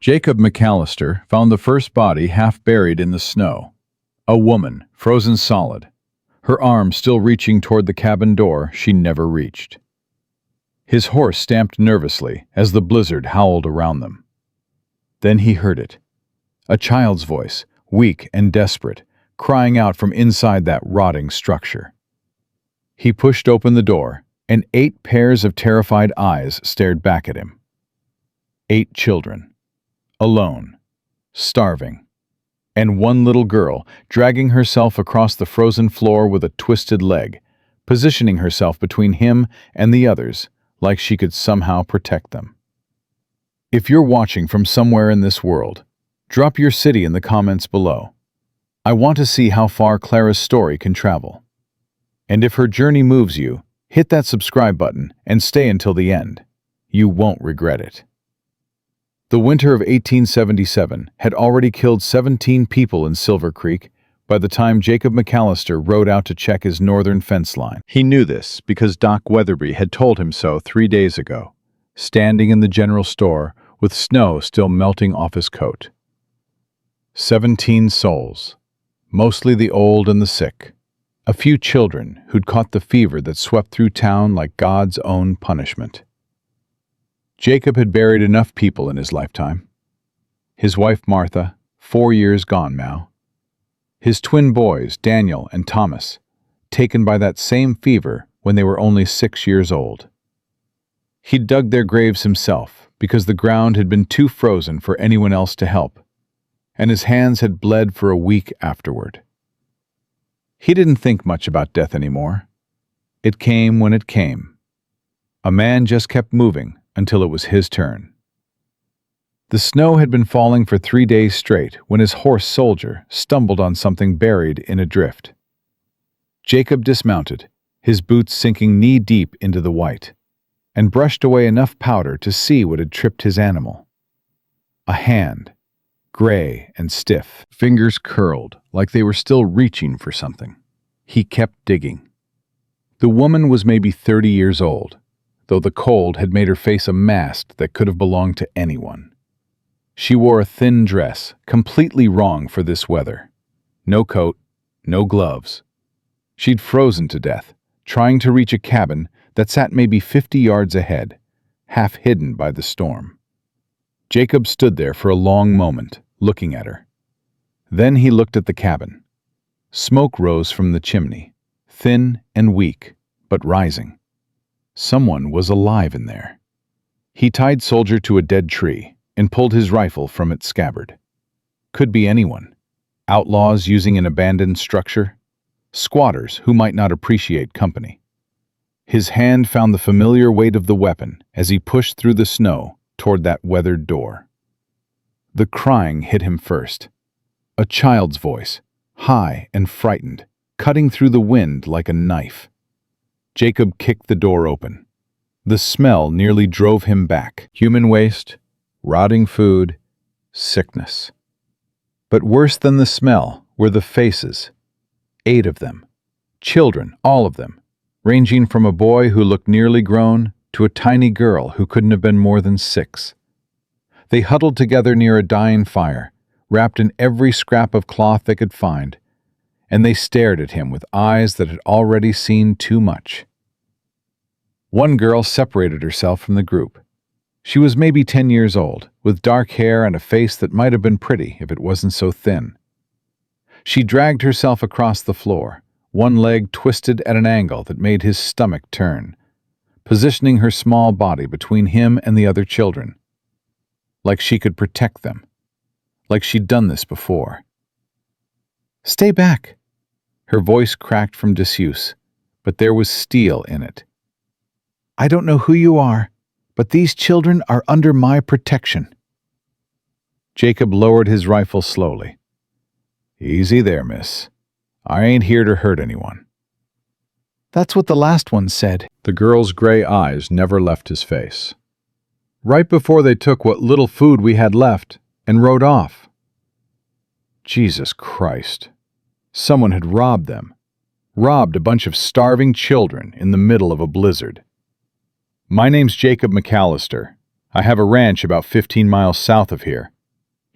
Jacob McAllister found the first body half buried in the snow. A woman, frozen solid, her arm still reaching toward the cabin door she never reached. His horse stamped nervously as the blizzard howled around them. Then he heard it. A child's voice, weak and desperate, crying out from inside that rotting structure. He pushed open the door, and 8 pairs of terrified eyes stared back at him. 8 children. Alone. Starving. And one little girl dragging herself across the frozen floor with a twisted leg, positioning herself between him and the others like she could somehow protect them. If you're watching from somewhere in this world, drop your city in the comments below. I want to see how far Clara's story can travel. And if her journey moves you, hit that subscribe button and stay until the end. You won't regret it. The winter of 1877 had already killed 17 people in Silver Creek by the time Jacob McAllister rode out to check his northern fence line. He knew this because Doc Weatherby had told him so 3 days ago, standing in the general store with snow still melting off his coat. 17 souls, mostly the old and the sick. A few children who'd caught the fever that swept through town like God's own punishment. Jacob had buried enough people in his lifetime. His wife Martha, 4 years gone now. His twin boys, Daniel and Thomas, taken by that same fever when they were only 6 years old. He'd dug their graves himself because the ground had been too frozen for anyone else to help, and his hands had bled for a week afterward. He didn't think much about death anymore. It came when it came. A man just kept moving until it was his turn. The snow had been falling for 3 days straight when his horse Soldier stumbled on something buried in a drift. Jacob dismounted, his boots sinking knee-deep into the white, and brushed away enough powder to see what had tripped his animal. A hand, gray and stiff, fingers curled like they were still reaching for something. He kept digging. The woman was maybe 30 years old, though the cold had made her face a mask that could have belonged to anyone. She wore a thin dress, completely wrong for this weather. No coat, no gloves. She'd frozen to death, trying to reach a cabin that sat maybe 50 yards ahead, half hidden by the storm. Jacob stood there for a long moment, looking at her. Then he looked at the cabin. Smoke rose from the chimney, thin and weak, but rising. Someone was alive in there. He tied Soldier to a dead tree and pulled his rifle from its scabbard. Could be anyone. Outlaws using an abandoned structure. Squatters who might not appreciate company. His hand found the familiar weight of the weapon as he pushed through the snow toward that weathered door. The crying hit him first. A child's voice, high and frightened, cutting through the wind like a knife. Jacob kicked the door open. The smell nearly drove him back. Human waste, rotting food, sickness. But worse than the smell were the faces. 8 of them. Children, all of them, ranging from a boy who looked nearly grown to a tiny girl who couldn't have been more than 6. They huddled together near a dying fire, wrapped in every scrap of cloth they could find, and they stared at him with eyes that had already seen too much. One girl separated herself from the group. She was maybe 10 years old, with dark hair and a face that might have been pretty if it wasn't so thin. She dragged herself across the floor, one leg twisted at an angle that made his stomach turn, positioning her small body between him and the other children. Like she could protect them. Like she'd done this before. "Stay back." Her voice cracked from disuse, but there was steel in it. "I don't know who you are, but these children are under my protection." Jacob lowered his rifle slowly. "Easy there, miss. I ain't here to hurt anyone." "That's what the last one said." The girl's gray eyes never left his face. "Right before they took what little food we had left and rode off." Jesus Christ. Someone had robbed them. Robbed a bunch of starving children in the middle of a blizzard. "My name's Jacob McAllister. I have a ranch about 15 miles south of here.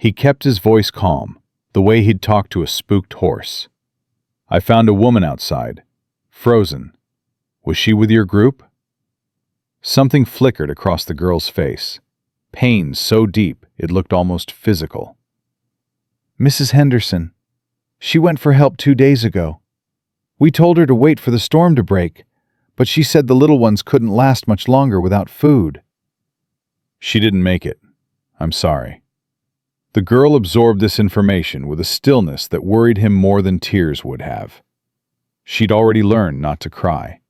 He kept his voice calm, the way he'd talk to a spooked horse. "I found a woman outside, frozen. Was she with your group?" Something flickered across the girl's face, pain so deep it looked almost physical. "Mrs. Henderson. She went for help 2 days ago. We told her to wait for the storm to break, but she said the little ones couldn't last much longer without food." "She didn't make it. I'm sorry." The girl absorbed this information with a stillness that worried him more than tears would have. She'd already learned not to cry.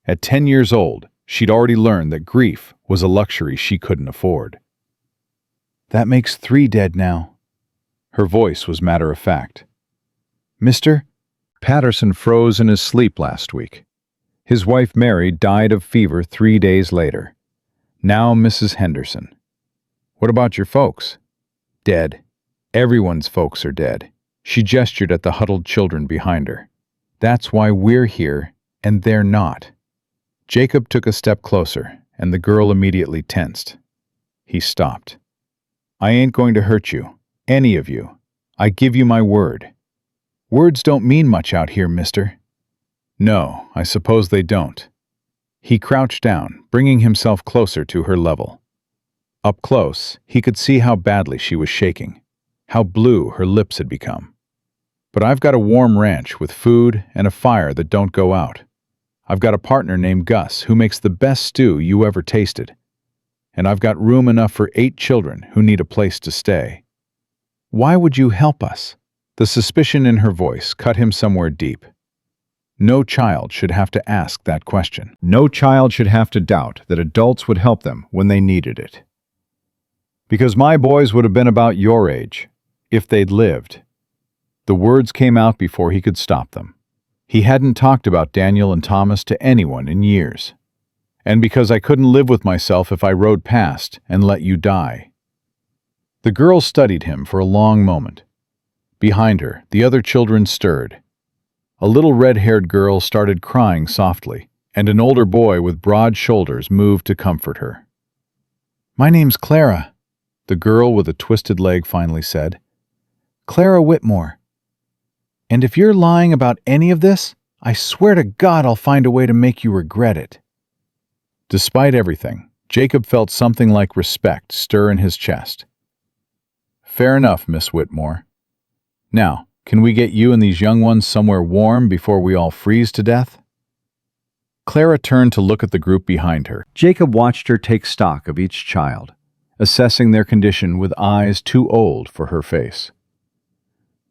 At 10 years old, she'd already learned that grief was a luxury she couldn't afford. "That makes 3 dead now." Her voice was matter-of-fact. "Mister?" Patterson froze in his sleep last week. His wife Mary died of fever 3 days later. Now Mrs. Henderson. "What about your folks?" "Dead. Everyone's folks are dead." She gestured at the huddled children behind her. "That's why we're here, and they're not." Jacob took a step closer, and the girl immediately tensed. He stopped. "I ain't going to hurt you, any of you. I give you my word." "Words don't mean much out here, mister." "No, I suppose they don't." He crouched down, bringing himself closer to her level. Up close, he could see how badly she was shaking, how blue her lips had become. "But I've got a warm ranch with food and a fire that don't go out. I've got a partner named Gus who makes the best stew you ever tasted. And I've got room enough for 8 children who need a place to stay." "Why would you help us?" The suspicion in her voice cut him somewhere deep. No child should have to ask that question. No child should have to doubt that adults would help them when they needed it. "Because my boys would have been about your age, if they'd lived." The words came out before he could stop them. He hadn't talked about Daniel and Thomas to anyone in years. "And because I couldn't live with myself if I rode past and let you die." The girl studied him for a long moment. Behind her, the other children stirred. A little red-haired girl started crying softly, and an older boy with broad shoulders moved to comfort her. "My name's Clara," the girl with a twisted leg finally said. "Clara Whitmore. And if you're lying about any of this, I swear to God I'll find a way to make you regret it." Despite everything, Jacob felt something like respect stir in his chest. "Fair enough, Miss Whitmore. Now, can we get you and these young ones somewhere warm before we all freeze to death?" Clara turned to look at the group behind her. Jacob watched her take stock of each child, assessing their condition with eyes too old for her face.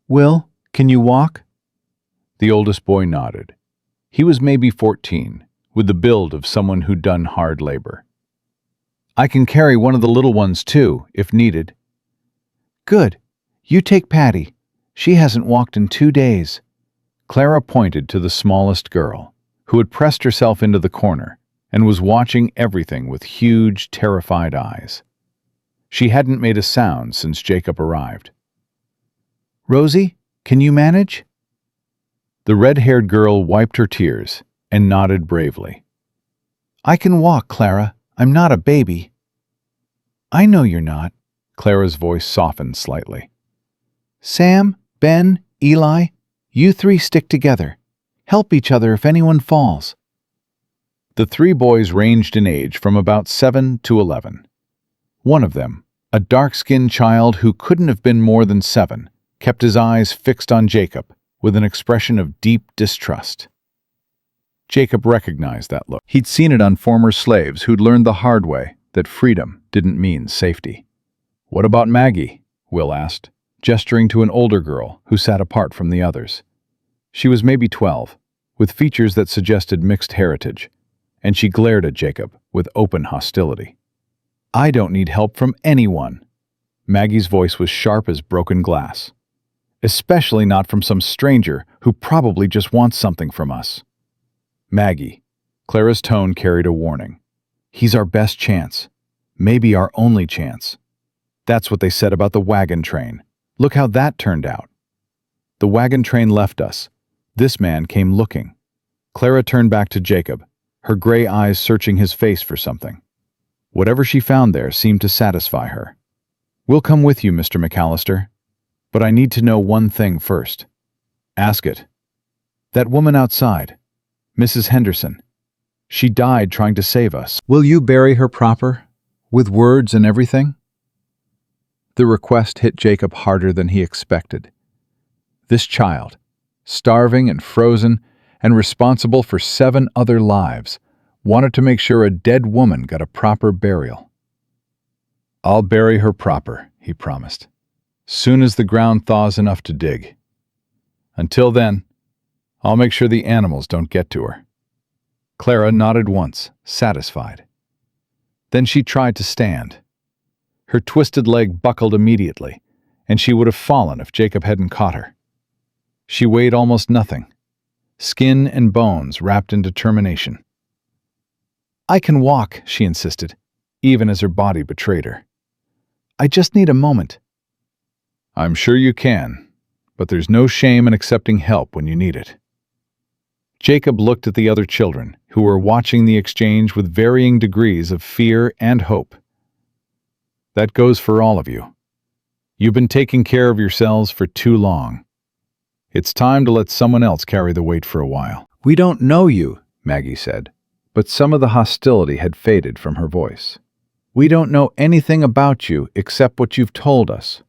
"Will, can you walk?" The oldest boy nodded. He was maybe 14, with the build of someone who'd done hard labor. "I can carry one of the little ones too, if needed." "Good. You take Patty. She hasn't walked in 2 days." Clara pointed to the smallest girl, who had pressed herself into the corner and was watching everything with huge, terrified eyes. She hadn't made a sound since Jacob arrived. "Rosie, can you manage?" The red-haired girl wiped her tears and nodded bravely. "I can walk, Clara. I'm not a baby." "I know you're not." Clara's voice softened slightly. "Sam, Ben, Eli, you 3 stick together. Help each other if anyone falls." The 3 boys ranged in age from about 7 to 11. One of them, a dark-skinned child who couldn't have been more than 7, kept his eyes fixed on Jacob with an expression of deep distrust. Jacob recognized that look. He'd seen it on former slaves who'd learned the hard way that freedom didn't mean safety. "What about Maggie?" Will asked, gesturing to an older girl who sat apart from the others. She was maybe 12, with features that suggested mixed heritage, and she glared at Jacob with open hostility. "I don't need help from anyone." Maggie's voice was sharp as broken glass. "Especially not from some stranger who probably just wants something from us." "Maggie," Clara's tone carried a warning. "He's our best chance. Maybe our only chance. That's what they said about the wagon train. Look how that turned out." "The wagon train left us. This man came looking." Clara turned back to Jacob, her gray eyes searching his face for something. Whatever she found there seemed to satisfy her. We'll come with you, Mr. McAllister. But I need to know one thing first. Ask it. That woman outside, Mrs. Henderson, she died trying to save us. Will you bury her proper, with words and everything? The request hit Jacob harder than he expected. This child, starving and frozen and responsible for 7 other lives, wanted to make sure a dead woman got a proper burial. I'll bury her proper, he promised, soon as the ground thaws enough to dig. Until then, I'll make sure the animals don't get to her. Clara nodded once, satisfied. Then she tried to stand. Her twisted leg buckled immediately, and she would have fallen if Jacob hadn't caught her. She weighed almost nothing, skin and bones wrapped in determination. I can walk, she insisted, even as her body betrayed her. I just need a moment. I'm sure you can, but there's no shame in accepting help when you need it. Jacob looked at the other children, who were watching the exchange with varying degrees of fear and hope. That goes for all of you. You've been taking care of yourselves for too long. It's time to let someone else carry the weight for a while. We don't know you, Maggie said, but some of the hostility had faded from her voice. We don't know anything about you except what you've told us.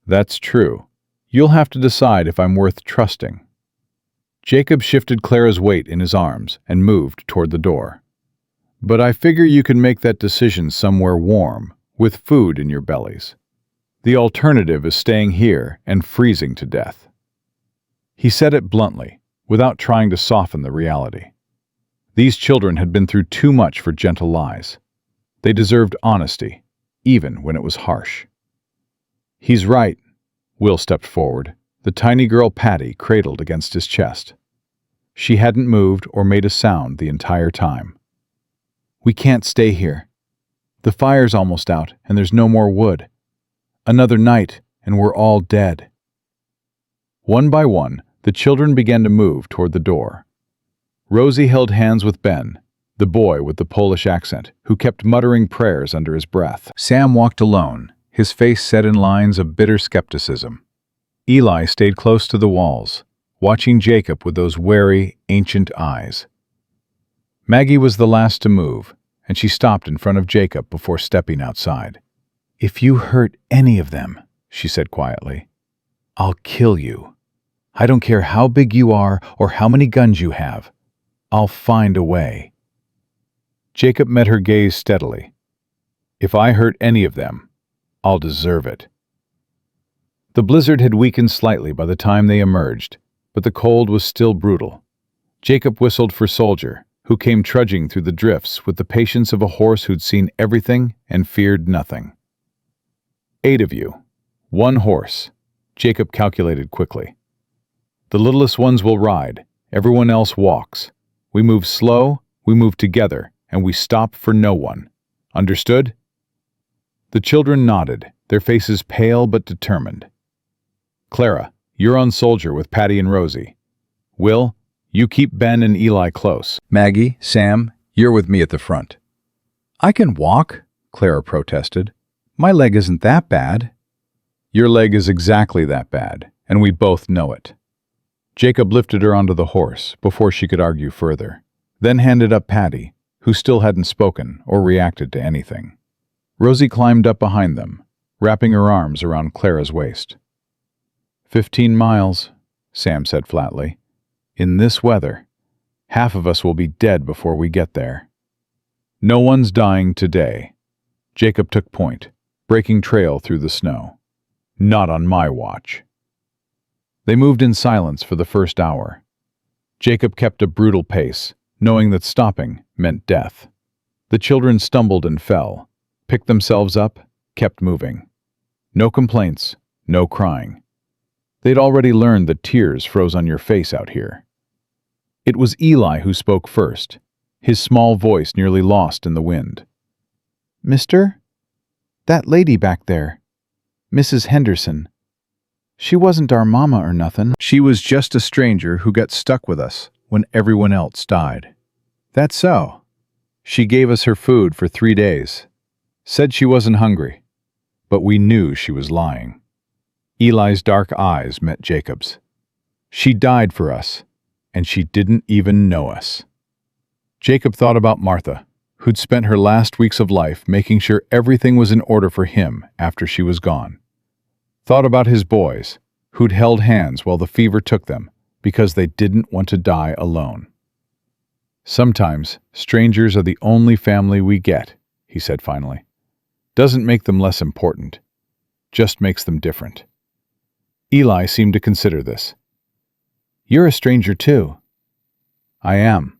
That's true. You'll have to decide if I'm worth trusting. Jacob shifted Clara's weight in his arms and moved toward the door. But I figure you can make that decision somewhere warm, with food in your bellies. The alternative is staying here and freezing to death. He said it bluntly, without trying to soften the reality. These children had been through too much for gentle lies. They deserved honesty, even when it was harsh. He's right. Will stepped forward, the tiny girl Patty cradled against his chest. She hadn't moved or made a sound the entire time. We can't stay here. The fire's almost out, and there's no more wood. Another night, and we're all dead. One by one, the children began to move toward the door. Rosie held hands with Ben, the boy with the Polish accent, who kept muttering prayers under his breath. Sam walked alone, his face set in lines of bitter skepticism. Eli stayed close to the walls, watching Jacob with those wary, ancient eyes. Maggie was the last to move, and she stopped in front of Jacob before stepping outside. If you hurt any of them, she said quietly, I'll kill you. I don't care how big you are or how many guns you have. I'll find a way. Jacob met her gaze steadily. If I hurt any of them, I'll deserve it. The blizzard had weakened slightly by the time they emerged, but the cold was still brutal. Jacob whistled for Soldier, who came trudging through the drifts with the patience of a horse who'd seen everything and feared nothing. 8 of you. 1 horse, Jacob calculated quickly. The littlest ones will ride, everyone else walks. We move slow, we move together, and we stop for no one. Understood? The children nodded, their faces pale but determined. Clara, you're on Soldier with Patty and Rosie. Will, you keep Ben and Eli close. Maggie, Sam, you're with me at the front. I can walk, Clara protested. My leg isn't that bad. Your leg is exactly that bad, and we both know it. Jacob lifted her onto the horse before she could argue further, then handed up Patty, who still hadn't spoken or reacted to anything. Rosie climbed up behind them, wrapping her arms around Clara's waist. 15 miles, Sam said flatly. In this weather, half of us will be dead before we get there. No one's dying today. Jacob took point, breaking trail through the snow. Not on my watch. They moved in silence for the first hour. Jacob kept a brutal pace, knowing that stopping meant death. The children stumbled and fell, picked themselves up, kept moving. No complaints, no crying. They'd already learned that tears froze on your face out here. It was Eli who spoke first, his small voice nearly lost in the wind. Mister? That lady back there. Mrs. Henderson. She wasn't our mama or nothing. She was just a stranger who got stuck with us when everyone else died. That's so. She gave us her food for 3 days. Said she wasn't hungry. but we knew she was lying. Eli's dark eyes met Jacob's. She died for us, and she didn't even know us. Jacob thought about Martha, who'd spent her last weeks of life making sure everything was in order for him after she was gone. Thought about his boys, who'd held hands while the fever took them because they didn't want to die alone. Sometimes strangers are the only family we get, he said finally. Doesn't make them less important, just makes them different. Eli seemed to consider this. You're a stranger too. I am.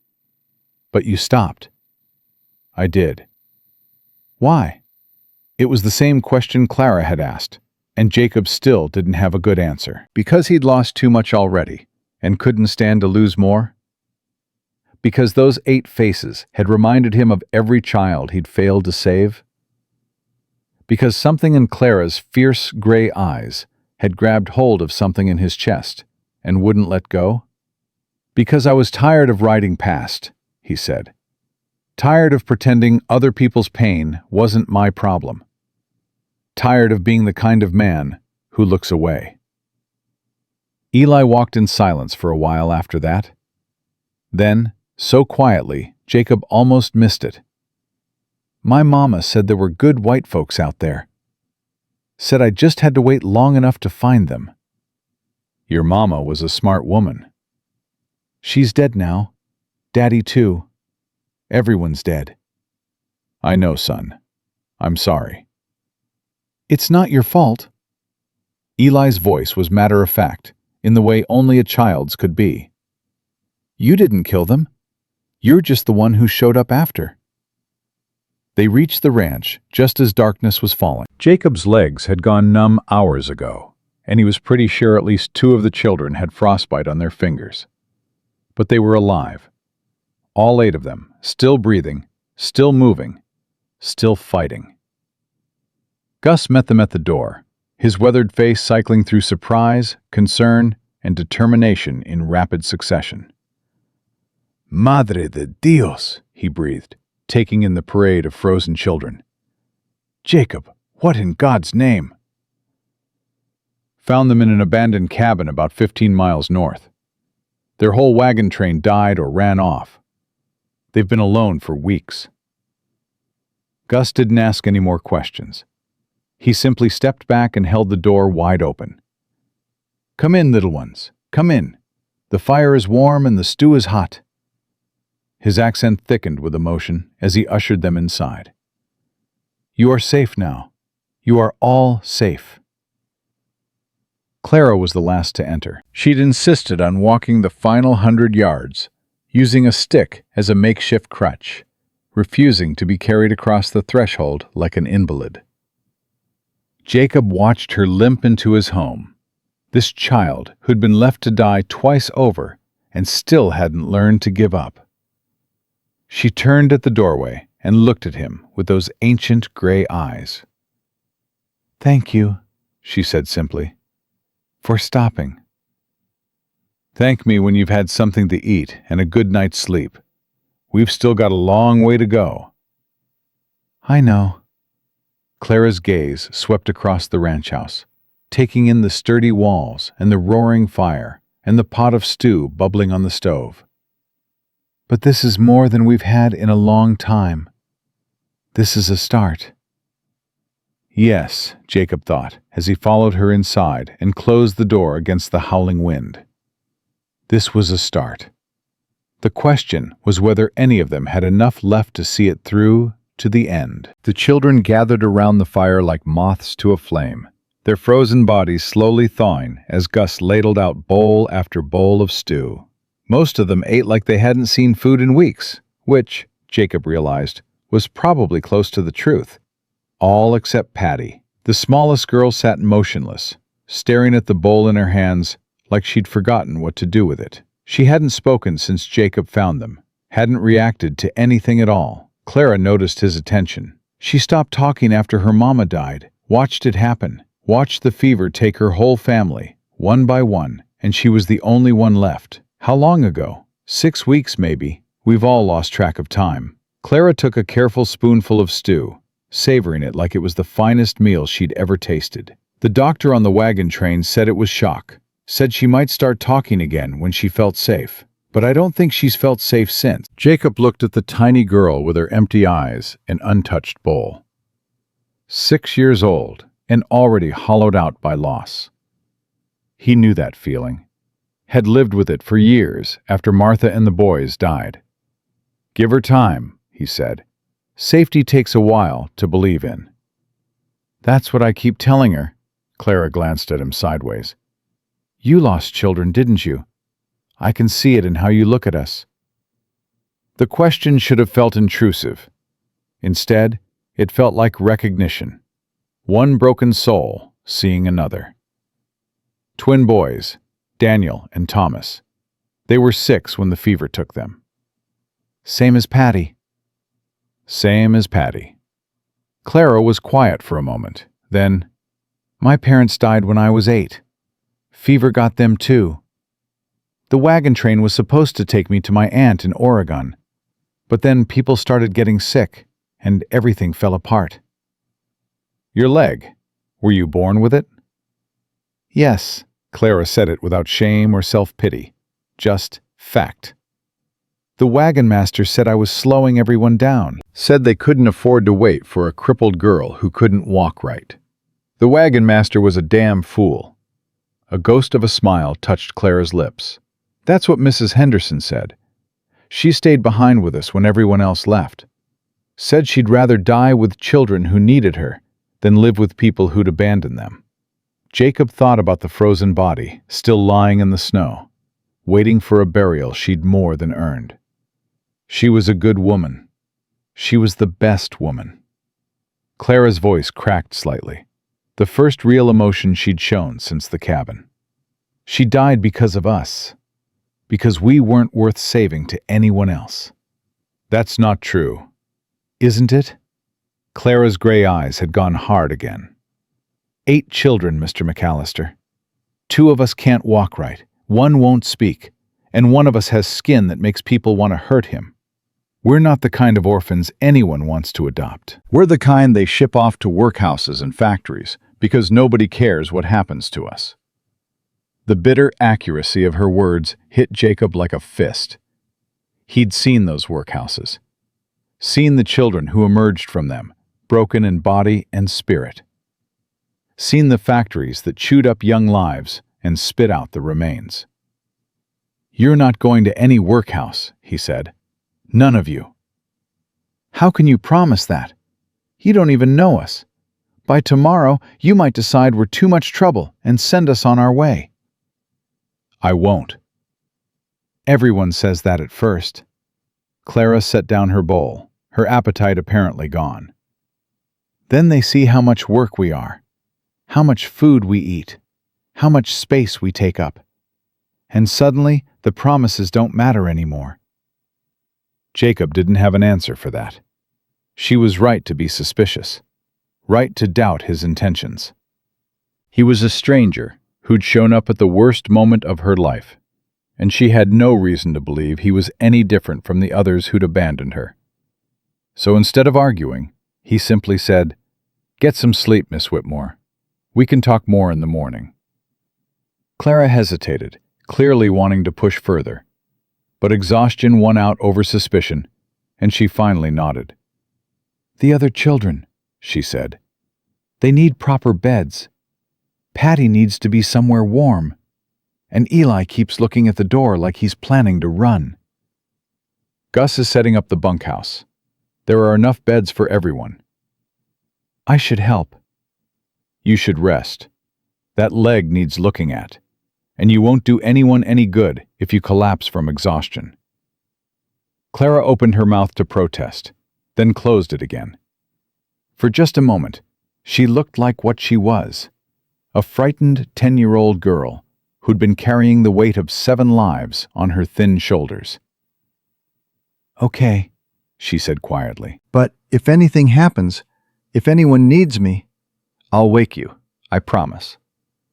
But you stopped. I did. Why? It was the same question Clara had asked, and Jacob still didn't have a good answer. Because he'd lost too much already, and couldn't stand to lose more? Because those 8 faces had reminded him of every child he'd failed to save? Because something in Clara's fierce gray eyes had grabbed hold of something in his chest and wouldn't let go? Because I was tired of riding past, he said. Tired of pretending other people's pain wasn't my problem. Tired of being the kind of man who looks away. Eli walked in silence for a while after that. Then, so quietly, Jacob almost missed it. My mama said there were good white folks out there. Said I just had to wait long enough to find them. Your mama was a smart woman. She's dead now. Daddy too. Everyone's dead. I know, son. I'm sorry. It's not your fault. Eli's voice was matter-of-fact, in the way only a child's could be. You didn't kill them. You're just the one who showed up after. They reached the ranch just as darkness was falling. Jacob's legs had gone numb hours ago, and he was pretty sure at least 2 of the children had frostbite on their fingers. But they were alive. All 8 of them, still breathing, still moving, still fighting. Gus met them at the door, his weathered face cycling through surprise, concern, and determination in rapid succession. Madre de Dios, he breathed, taking in the parade of frozen children. Jacob, what in God's name? Found them in an abandoned cabin about 15 miles north. Their whole wagon train died or ran off. They've been alone for weeks. Gus didn't ask any more questions. He simply stepped back and held the door wide open. Come in, little ones, come in. The fire is warm and the stew is hot. His accent thickened with emotion as he ushered them inside. You are safe now. You are all safe. Clara was the last to enter. She'd insisted on walking the final 100 yards, using a stick as a makeshift crutch, refusing to be carried across the threshold like an invalid. Jacob watched her limp into his home, this child who'd been left to die twice over and still hadn't learned to give up. She turned at the doorway and looked at him with those ancient gray eyes. Thank you, she said simply, for stopping. Thank me when you've had something to eat and a good night's sleep. We've still got a long way to go. I know. Clara's gaze swept across the ranch house, taking in the sturdy walls and the roaring fire and the pot of stew bubbling on the stove. But this is more than we've had in a long time. This is a start. Yes, Jacob thought, as he followed her inside and closed the door against the howling wind. This was a start. The question was whether any of them had enough left to see it through to the end. The children gathered around the fire like moths to a flame, their frozen bodies slowly thawing as Gus ladled out bowl after bowl of stew. Most of them ate like they hadn't seen food in weeks, which, Jacob realized, was probably close to the truth. All except Patty. The smallest girl sat motionless, staring at the bowl in her hands like she'd forgotten what to do with it. She hadn't spoken since Jacob found them, hadn't reacted to anything at all. Clara noticed his attention. She stopped talking after her mama died, watched it happen, watched the fever take her whole family, one by one, and she was the only one left. How long ago? 6 weeks, maybe. We've all lost track of time. Clara took a careful spoonful of stew, savoring it like it was the finest meal she'd ever tasted. The doctor on the wagon train said it was shock, said she might start talking again when she felt safe. But I don't think she's felt safe since. Jacob looked at the tiny girl with her empty eyes and untouched bowl. 6 years old and already hollowed out by loss. He knew that feeling, had lived with it for years after Martha and the boys died. "Give her time," he said. "Safety takes a while to believe in." "That's what I keep telling her." Clara glanced at him sideways. "You lost children, didn't you? I can see it in how you look at us." The question should have felt intrusive. Instead, it felt like recognition. One broken soul seeing another. Twin boys, Daniel and Thomas. They were 6 when the fever took them. "Same as Patty." Same as Patty. Clara was quiet for a moment. Then, "My parents died when I was 8. Fever got them too. The wagon train was supposed to take me to my aunt in Oregon, but then people started getting sick, and everything fell apart." "Your leg, were you born with it?" "Yes." Clara said it without shame or self-pity, just fact. "The wagon master said I was slowing everyone down, said they couldn't afford to wait for a crippled girl who couldn't walk right. The wagon master was a damn fool." A ghost of a smile touched Clara's lips. "That's what Mrs. Henderson said. She stayed behind with us when everyone else left. Said she'd rather die with children who needed her than live with people who'd abandoned them." Jacob thought about the frozen body, still lying in the snow, waiting for a burial she'd more than earned. She was a good woman. She was the best woman. Clara's voice cracked slightly, the first real emotion she'd shown since the cabin. "She died because of us. Because we weren't worth saving to anyone else." "That's not true. Isn't it?" Clara's gray eyes had gone hard again. 8 children, Mr. McAllister. 2 of us can't walk right, 1 won't speak, and 1 of us has skin that makes people want to hurt him. We're not the kind of orphans anyone wants to adopt. We're the kind they ship off to workhouses and factories because nobody cares what happens to us." The bitter accuracy of her words hit Jacob like a fist. He'd seen those workhouses. Seen the children who emerged from them, broken in body and spirit. Seen the factories that chewed up young lives and spit out the remains. "You're not going to any workhouse," he said. "None of you." "How can you promise that? You don't even know us. By tomorrow, you might decide we're too much trouble and send us on our way." "I won't." "Everyone says that at first." Clara set down her bowl, her appetite apparently gone. "Then they see how much work we are, how much food we eat, how much space we take up. And suddenly, the promises don't matter anymore." Jacob didn't have an answer for that. She was right to be suspicious, right to doubt his intentions. He was a stranger who'd shown up at the worst moment of her life, and she had no reason to believe he was any different from the others who'd abandoned her. So instead of arguing, he simply said, "Get some sleep, Miss Whitmore. We can talk more in the morning." Clara hesitated, clearly wanting to push further, but exhaustion won out over suspicion, and she finally nodded. "The other children," she said. "They need proper beds. Patty needs to be somewhere warm, and Eli keeps looking at the door like he's planning to run. Gus is setting up the bunkhouse. There are enough beds for everyone. I should help." "You should rest. That leg needs looking at, and you won't do anyone any good if you collapse from exhaustion." Clara opened her mouth to protest, then closed it again. For just a moment, she looked like what she was, a frightened 10-year-old girl who'd been carrying the weight of 7 lives on her thin shoulders. "Okay," she said quietly. "But if anything happens, if anyone needs me, I'll wake you, I promise."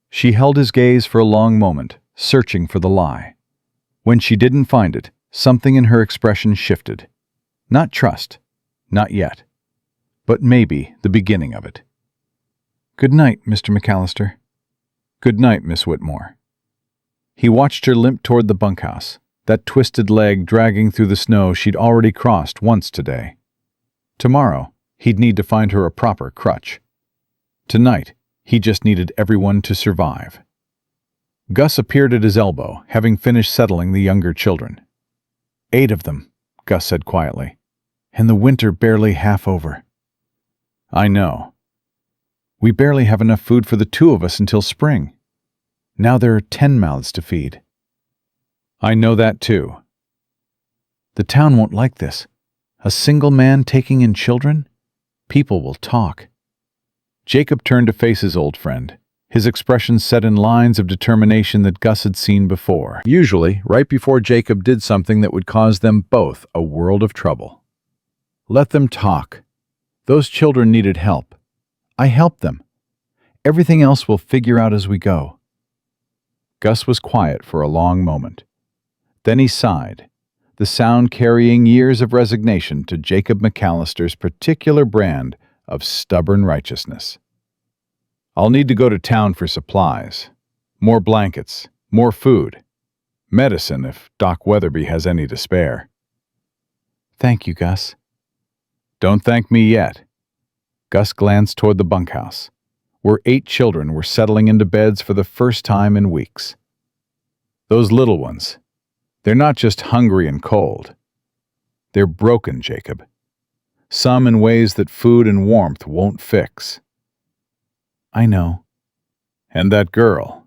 She held his gaze for a long moment, searching for the lie. When she didn't find it, something in her expression shifted. Not trust, not yet. but maybe the beginning of it. Good night, Mr. McAllister. Good night, Miss Whitmore. He watched her limp toward the bunkhouse, that twisted leg dragging through the snow she'd already crossed once today. Tomorrow, he'd need to find her a proper crutch. Tonight, he just needed everyone to survive. Gus appeared at his elbow, having finished settling the younger children. 8 of them, Gus said quietly, and the winter barely half over. I know. We barely have enough food for the 2 of us until spring. Now there are 10 mouths to feed. I know that too. The town won't like this. A single man taking in children? People will talk. Jacob turned to face his old friend, his expression set in lines of determination that Gus had seen before, usually right before Jacob did something that would cause them both a world of trouble. Let them talk. Those children needed help. I helped them. Everything else we'll figure out as we go. Gus was quiet for a long moment. Then he sighed, the sound carrying years of resignation to Jacob McAllister's particular brand of stubborn righteousness. I'll need to go to town for supplies. More blankets, more food. Medicine if Doc Weatherby has any to spare. Thank you, Gus. Don't thank me yet. Gus glanced toward the bunkhouse, where 8 children were settling into beds for the first time in weeks. Those little ones, they're not just hungry and cold. They're broken, Jacob. Some in ways that food and warmth won't fix. I know. And that girl,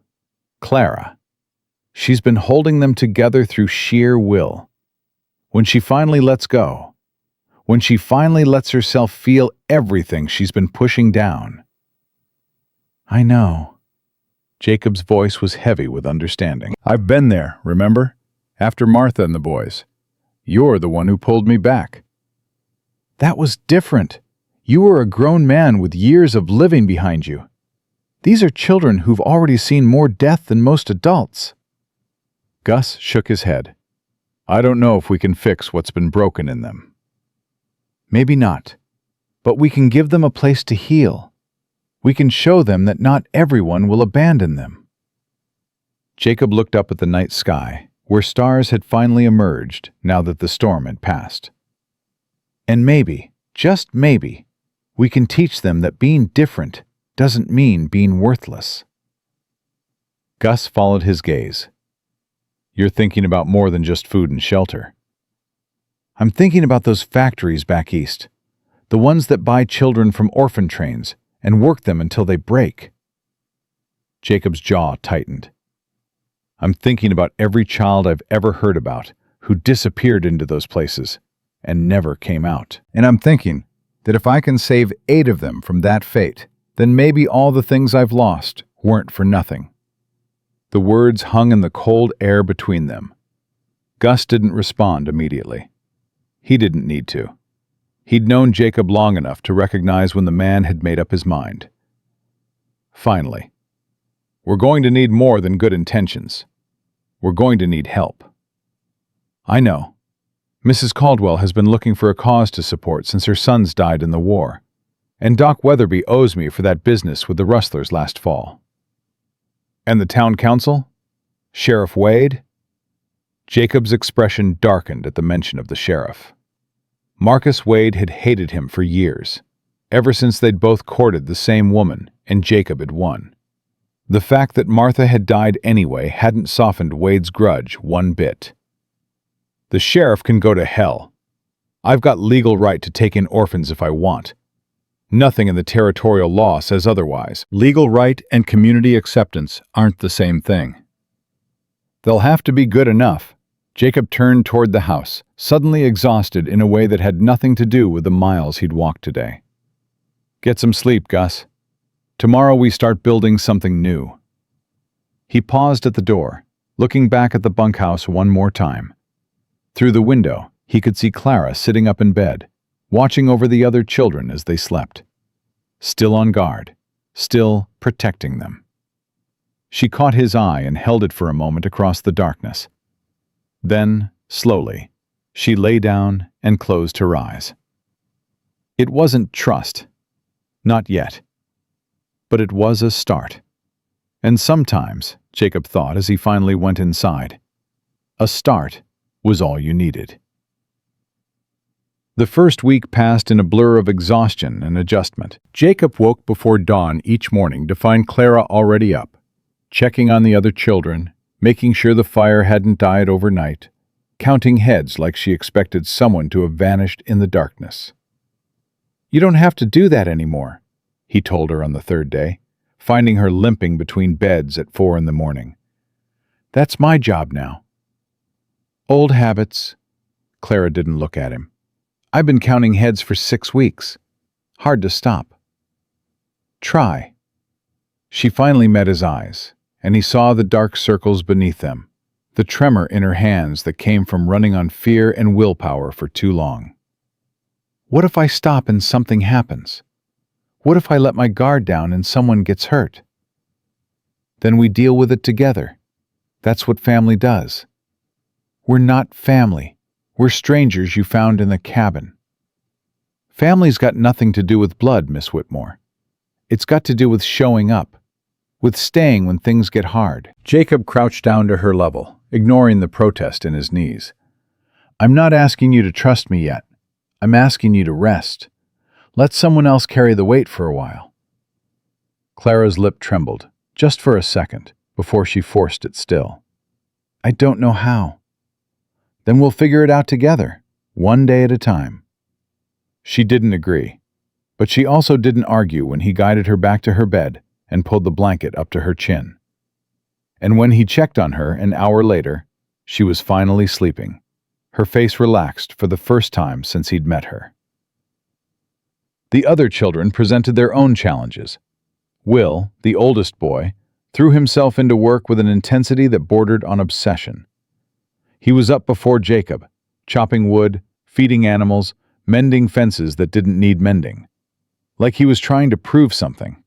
Clara, she's been holding them together through sheer will. When she finally lets go, when she finally lets herself feel everything she's been pushing down. I know. Jacob's voice was heavy with understanding. I've been there, remember? After Martha and the boys. You're the one who pulled me back. That was different. You were a grown man with years of living behind you. These are children who've already seen more death than most adults. Gus shook his head. I don't know if we can fix what's been broken in them. Maybe not. But we can give them a place to heal. We can show them that not everyone will abandon them. Jacob looked up at the night sky, where stars had finally emerged now that the storm had passed. And maybe, just maybe, we can teach them that being different doesn't mean being worthless. Gus followed his gaze. You're thinking about more than just food and shelter. I'm thinking about those factories back east, the ones that buy children from orphan trains and work them until they break. Jacob's jaw tightened. I'm thinking about every child I've ever heard about who disappeared into those places and never came out. And I'm thinking that if I can save 8 of them from that fate, then maybe all the things I've lost weren't for nothing. The words hung in the cold air between them. Gus didn't respond immediately. He didn't need to. He'd known Jacob long enough to recognize when the man had made up his mind. Finally, we're going to need more than good intentions. We're going to need help. I know. Mrs. Caldwell has been looking for a cause to support since her sons died in the war, and Doc Weatherby owes me for that business with the rustlers last fall. And the town council? Sheriff Wade? Jacob's expression darkened at the mention of the sheriff. Marcus Wade had hated him for years, ever since they'd both courted the same woman and Jacob had won. The fact that Martha had died anyway hadn't softened Wade's grudge one bit. The sheriff can go to hell. I've got legal right to take in orphans if I want. Nothing in the territorial law says otherwise. Legal right and community acceptance aren't the same thing. They'll have to be good enough. Jacob turned toward the house, suddenly exhausted in a way that had nothing to do with the miles he'd walked today. Get some sleep, Gus. Tomorrow we start building something new. He paused at the door, looking back at the bunkhouse one more time. Through the window, he could see Clara sitting up in bed, watching over the other children as they slept. Still on guard, still protecting them. She caught his eye and held it for a moment across the darkness. Then, slowly, she lay down and closed her eyes. It wasn't trust. Not yet. But it was a start. And sometimes, Jacob thought as he finally went inside, a start was all you needed. The first week passed in a blur of exhaustion and adjustment. Jacob woke before dawn each morning to find Clara already up, checking on the other children, making sure the fire hadn't died overnight, counting heads like she expected someone to have vanished in the darkness. "You don't have to do that anymore," he told her on the third day, finding her limping between beds at 4 a.m. "That's my job now." "Old habits." Clara didn't look at him. "I've been counting heads for 6 weeks. Hard to stop." "Try." She finally met his eyes, and he saw the dark circles beneath them, the tremor in her hands that came from running on fear and willpower for too long. "What if I stop and something happens? What if I let my guard down and someone gets hurt?" "Then we deal with it together. That's what family does." "We're not family. We're strangers you found in the cabin." "Family's got nothing to do with blood, Miss Whitmore. It's got to do with showing up, with staying when things get hard." Jacob crouched down to her level, ignoring the protest in his knees. "I'm not asking you to trust me yet. I'm asking you to rest. Let someone else carry the weight for a while." Clara's lip trembled, just for a second, before she forced it still. "I don't know how." "Then we'll figure it out together, one day at a time." She didn't agree, but she also didn't argue when he guided her back to her bed and pulled the blanket up to her chin. And when he checked on her an hour later, she was finally sleeping, her face relaxed for the first time since he'd met her. The other children presented their own challenges. Will, the oldest boy, threw himself into work with an intensity that bordered on obsession. He was up before Jacob, chopping wood, feeding animals, mending fences that didn't need mending. Like he was trying to prove something.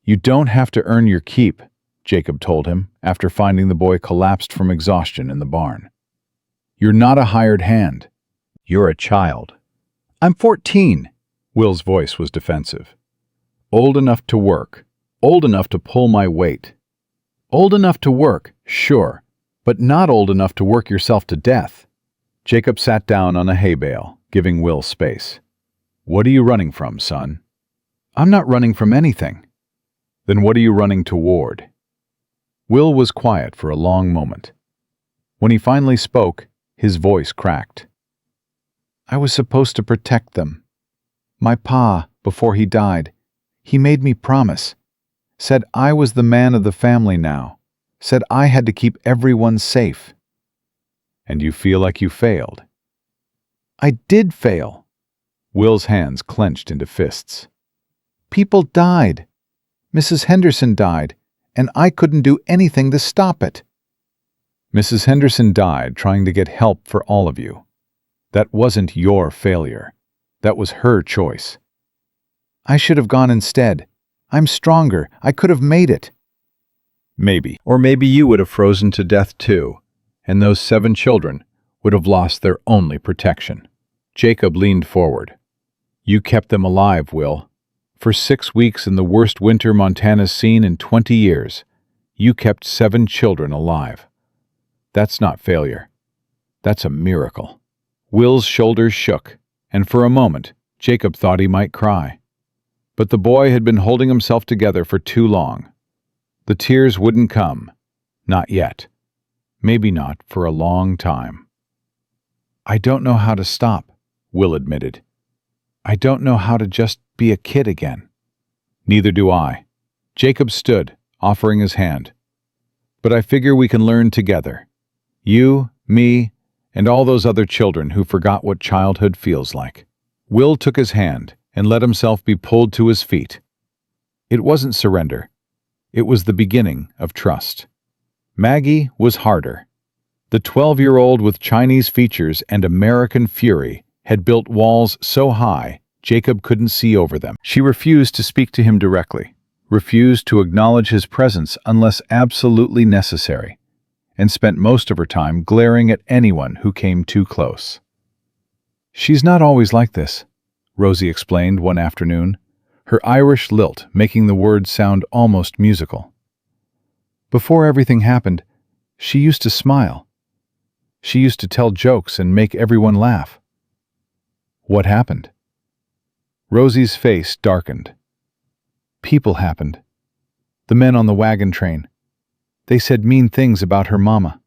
"You don't have to earn your keep," Jacob told him after finding the boy collapsed from exhaustion in the barn. "You're not a hired hand. You're a child." "I'm 14. Will's voice was defensive. "Old enough to work. Old enough to pull my weight." "Old enough to work, sure, but not old enough to work yourself to death." Jacob sat down on a hay bale, giving Will space. "What are you running from, son?" "I'm not running from anything." "Then what are you running toward?" Will was quiet for a long moment. When he finally spoke, his voice cracked. "I was supposed to protect them. My pa, before he died, he made me promise. Said I was the man of the family now. Said I had to keep everyone safe." "And you feel like you failed?" "I did fail." Will's hands clenched into fists. "People died. Mrs. Henderson died, and I couldn't do anything to stop it." "Mrs. Henderson died trying to get help for all of you. That wasn't your failure. That was her choice." "I should have gone instead. I'm stronger. I could have made it." "Maybe. Or maybe you would have frozen to death too, and those 7 children would have lost their only protection." Jacob leaned forward. "You kept them alive, Will. For 6 weeks in the worst winter Montana's seen in 20 years, you kept 7 children alive. That's not failure. That's a miracle." Will's shoulders shook, and for a moment, Jacob thought he might cry. But the boy had been holding himself together for too long. The tears wouldn't come. Not yet. Maybe not for a long time. "I don't know how to stop," Will admitted. "I don't know how to just be a kid again." "Neither do I." Jacob stood, offering his hand. "But I figure we can learn together. You, me, and all those other children who forgot what childhood feels like." Will took his hand and let himself be pulled to his feet. It wasn't surrender. It was the beginning of trust. Maggie was harder. The 12-year-old with Chinese features and American fury had built walls so high Jacob couldn't see over them. She refused to speak to him directly, refused to acknowledge his presence unless absolutely necessary, and spent most of her time glaring at anyone who came too close. "She's not always like this," Rosie explained one afternoon, her Irish lilt making the words sound almost musical. Before everything happened, she used to smile. She used to tell jokes and make everyone laugh. What happened? Rosie's face darkened. People happened. The men on the wagon train. They said mean things about her mama.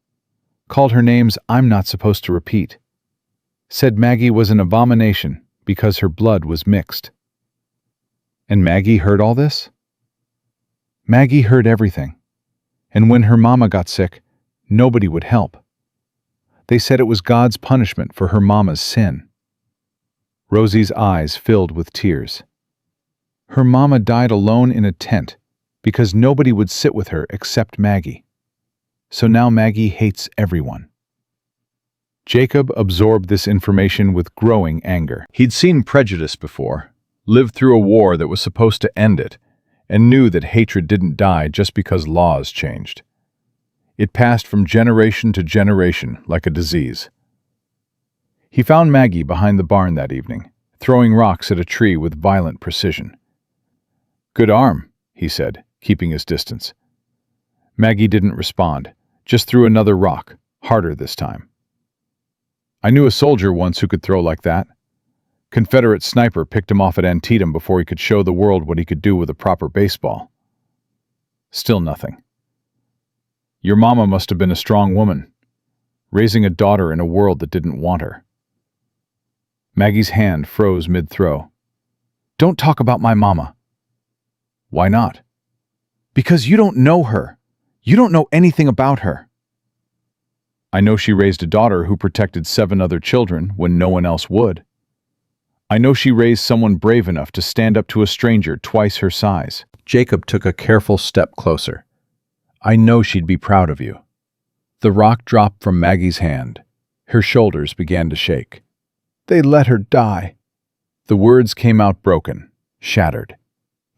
Called her names I'm not supposed to repeat. Said Maggie was an abomination because her blood was mixed. And Maggie heard all this? Maggie heard everything. And when her mama got sick, nobody would help. They said it was God's punishment for her mama's sin. Rosie's eyes filled with tears. Her mama died alone in a tent because nobody would sit with her except Maggie. So now Maggie hates everyone. Jacob absorbed this information with growing anger. He'd seen prejudice before, lived through a war that was supposed to end it, and knew that hatred didn't die just because laws changed. It passed from generation to generation like a disease. He found Maggie behind the barn that evening, throwing rocks at a tree with violent precision. "Good arm," he said, keeping his distance. Maggie didn't respond, just threw another rock, harder this time. "I knew a soldier once who could throw like that. Confederate sniper picked him off at Antietam before he could show the world what he could do with a proper baseball." Still nothing. "Your mama must have been a strong woman, raising a daughter in a world that didn't want her." Maggie's hand froze mid-throw. "Don't talk about my mama." "Why not?" "Because you don't know her. You don't know anything about her." "I know she raised a daughter who protected 7 other children when no one else would. I know she raised someone brave enough to stand up to a stranger twice her size." Jacob took a careful step closer. "I know she'd be proud of you." The rock dropped from Maggie's hand. Her shoulders began to shake. "They let her die." The words came out broken, shattered.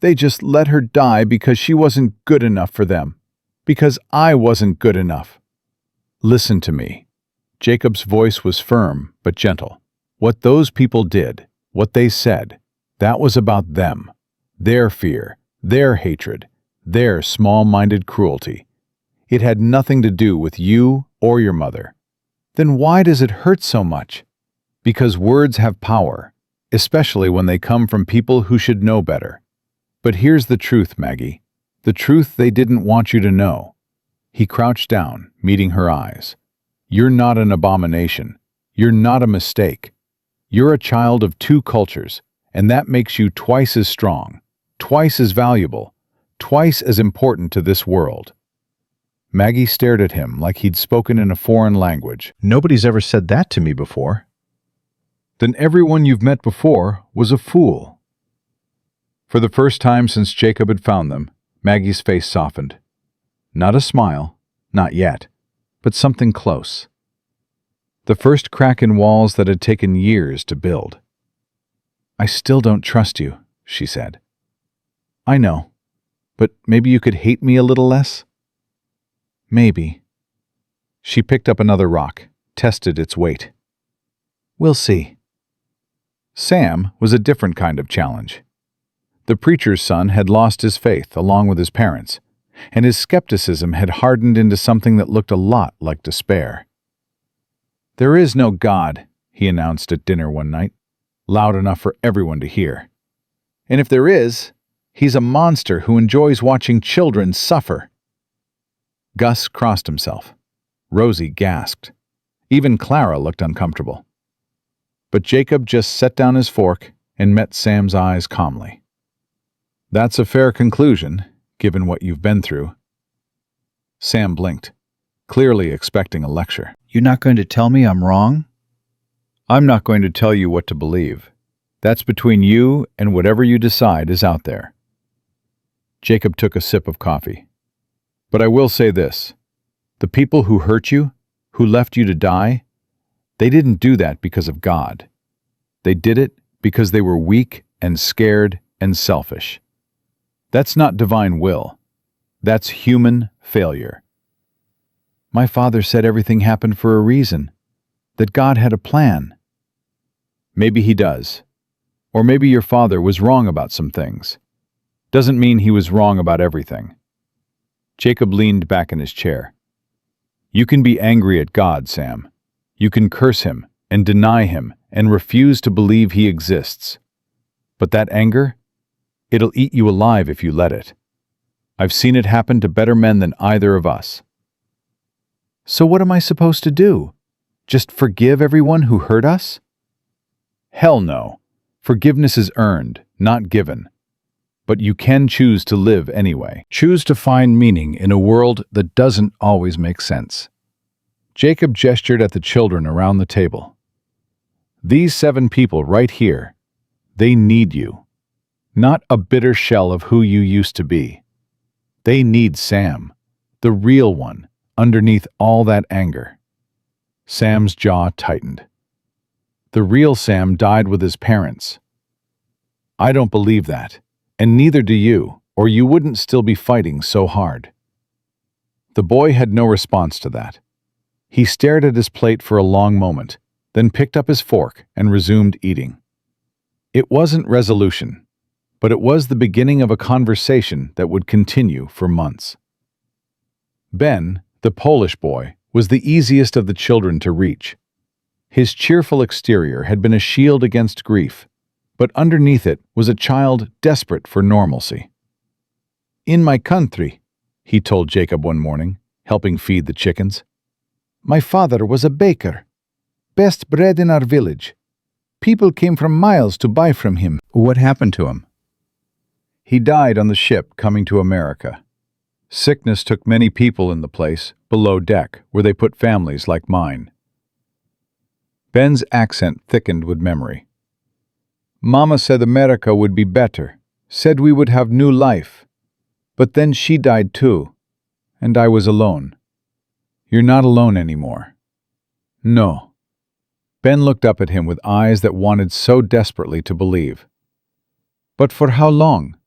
"They just let her die because she wasn't good enough for them. Because I wasn't good enough." "Listen to me." Jacob's voice was firm but gentle. "What those people did, what they said, that was about them. Their fear, their hatred, their small-minded cruelty. It had nothing to do with you or your mother. Then why does it hurt so much? Because words have power, especially when they come from people who should know better. But here's the truth, Maggie. The truth they didn't want you to know." He crouched down, meeting her eyes. "You're not an abomination. You're not a mistake. You're a child of 2 cultures, and that makes you twice as strong, twice as valuable, twice as important to this world." Maggie stared at him like he'd spoken in a foreign language. "Nobody's ever said that to me before." "Then everyone you've met before was a fool." For the first time since Jacob had found them, Maggie's face softened. Not a smile, not yet, but something close. The first crack in walls that had taken years to build. "I still don't trust you," she said. "I know, but maybe you could hate me a little less?" "Maybe." She picked up another rock, tested its weight. "We'll see." Sam was a different kind of challenge. The preacher's son had lost his faith along with his parents, and his skepticism had hardened into something that looked a lot like despair. "There is no God," he announced at dinner one night, loud enough for everyone to hear. "And if there is, he's a monster who enjoys watching children suffer." Gus crossed himself. Rosie gasped. Even Clara looked uncomfortable. But Jacob just set down his fork and met Sam's eyes calmly. "That's a fair conclusion, given what you've been through." Sam blinked, clearly expecting a lecture. "You're not going to tell me I'm wrong?" "I'm not going to tell you what to believe. That's between you and whatever you decide is out there." Jacob took a sip of coffee. "But I will say this. The people who hurt you, who left you to die, they didn't do that because of God. They did it because they were weak and scared and selfish. That's not divine will. That's human failure." "My father said everything happened for a reason, that God had a plan." "Maybe he does. Or maybe your father was wrong about some things. Doesn't mean he was wrong about everything. Jacob leaned back in his chair. You can be angry at God, Sam. You can curse him and deny him and refuse to believe he exists. But that anger, it'll eat you alive if you let it. I've seen it happen to better men than either of us. So what am I supposed to do? Just forgive everyone who hurt us? Hell no. Forgiveness is earned, not given. But you can choose to live anyway. Choose to find meaning in a world that doesn't always make sense. Jacob gestured at the children around the table. These 7 people right here, they need you. Not a bitter shell of who you used to be. They need Sam, the real one, underneath all that anger. Sam's jaw tightened. The real Sam died with his parents. I don't believe that, and neither do you, or you wouldn't still be fighting so hard. The boy had no response to that. He stared at his plate for a long moment, then picked up his fork and resumed eating. It wasn't resolution, but it was the beginning of a conversation that would continue for months. Ben, the Polish boy, was the easiest of the children to reach. His cheerful exterior had been a shield against grief, but underneath it was a child desperate for normalcy. In my country, he told Jacob one morning, helping feed the chickens, my father was a baker. Best bread in our village. People came from miles to buy from him. What happened to him? He died on the ship coming to America. Sickness took many people in the place, below deck, where they put families like mine. Ben's accent thickened with memory. Mama said America would be better, said we would have new life. But then she died too, and I was alone. You're not alone anymore. No. Ben looked up at him with eyes that wanted so desperately to believe. But for how long?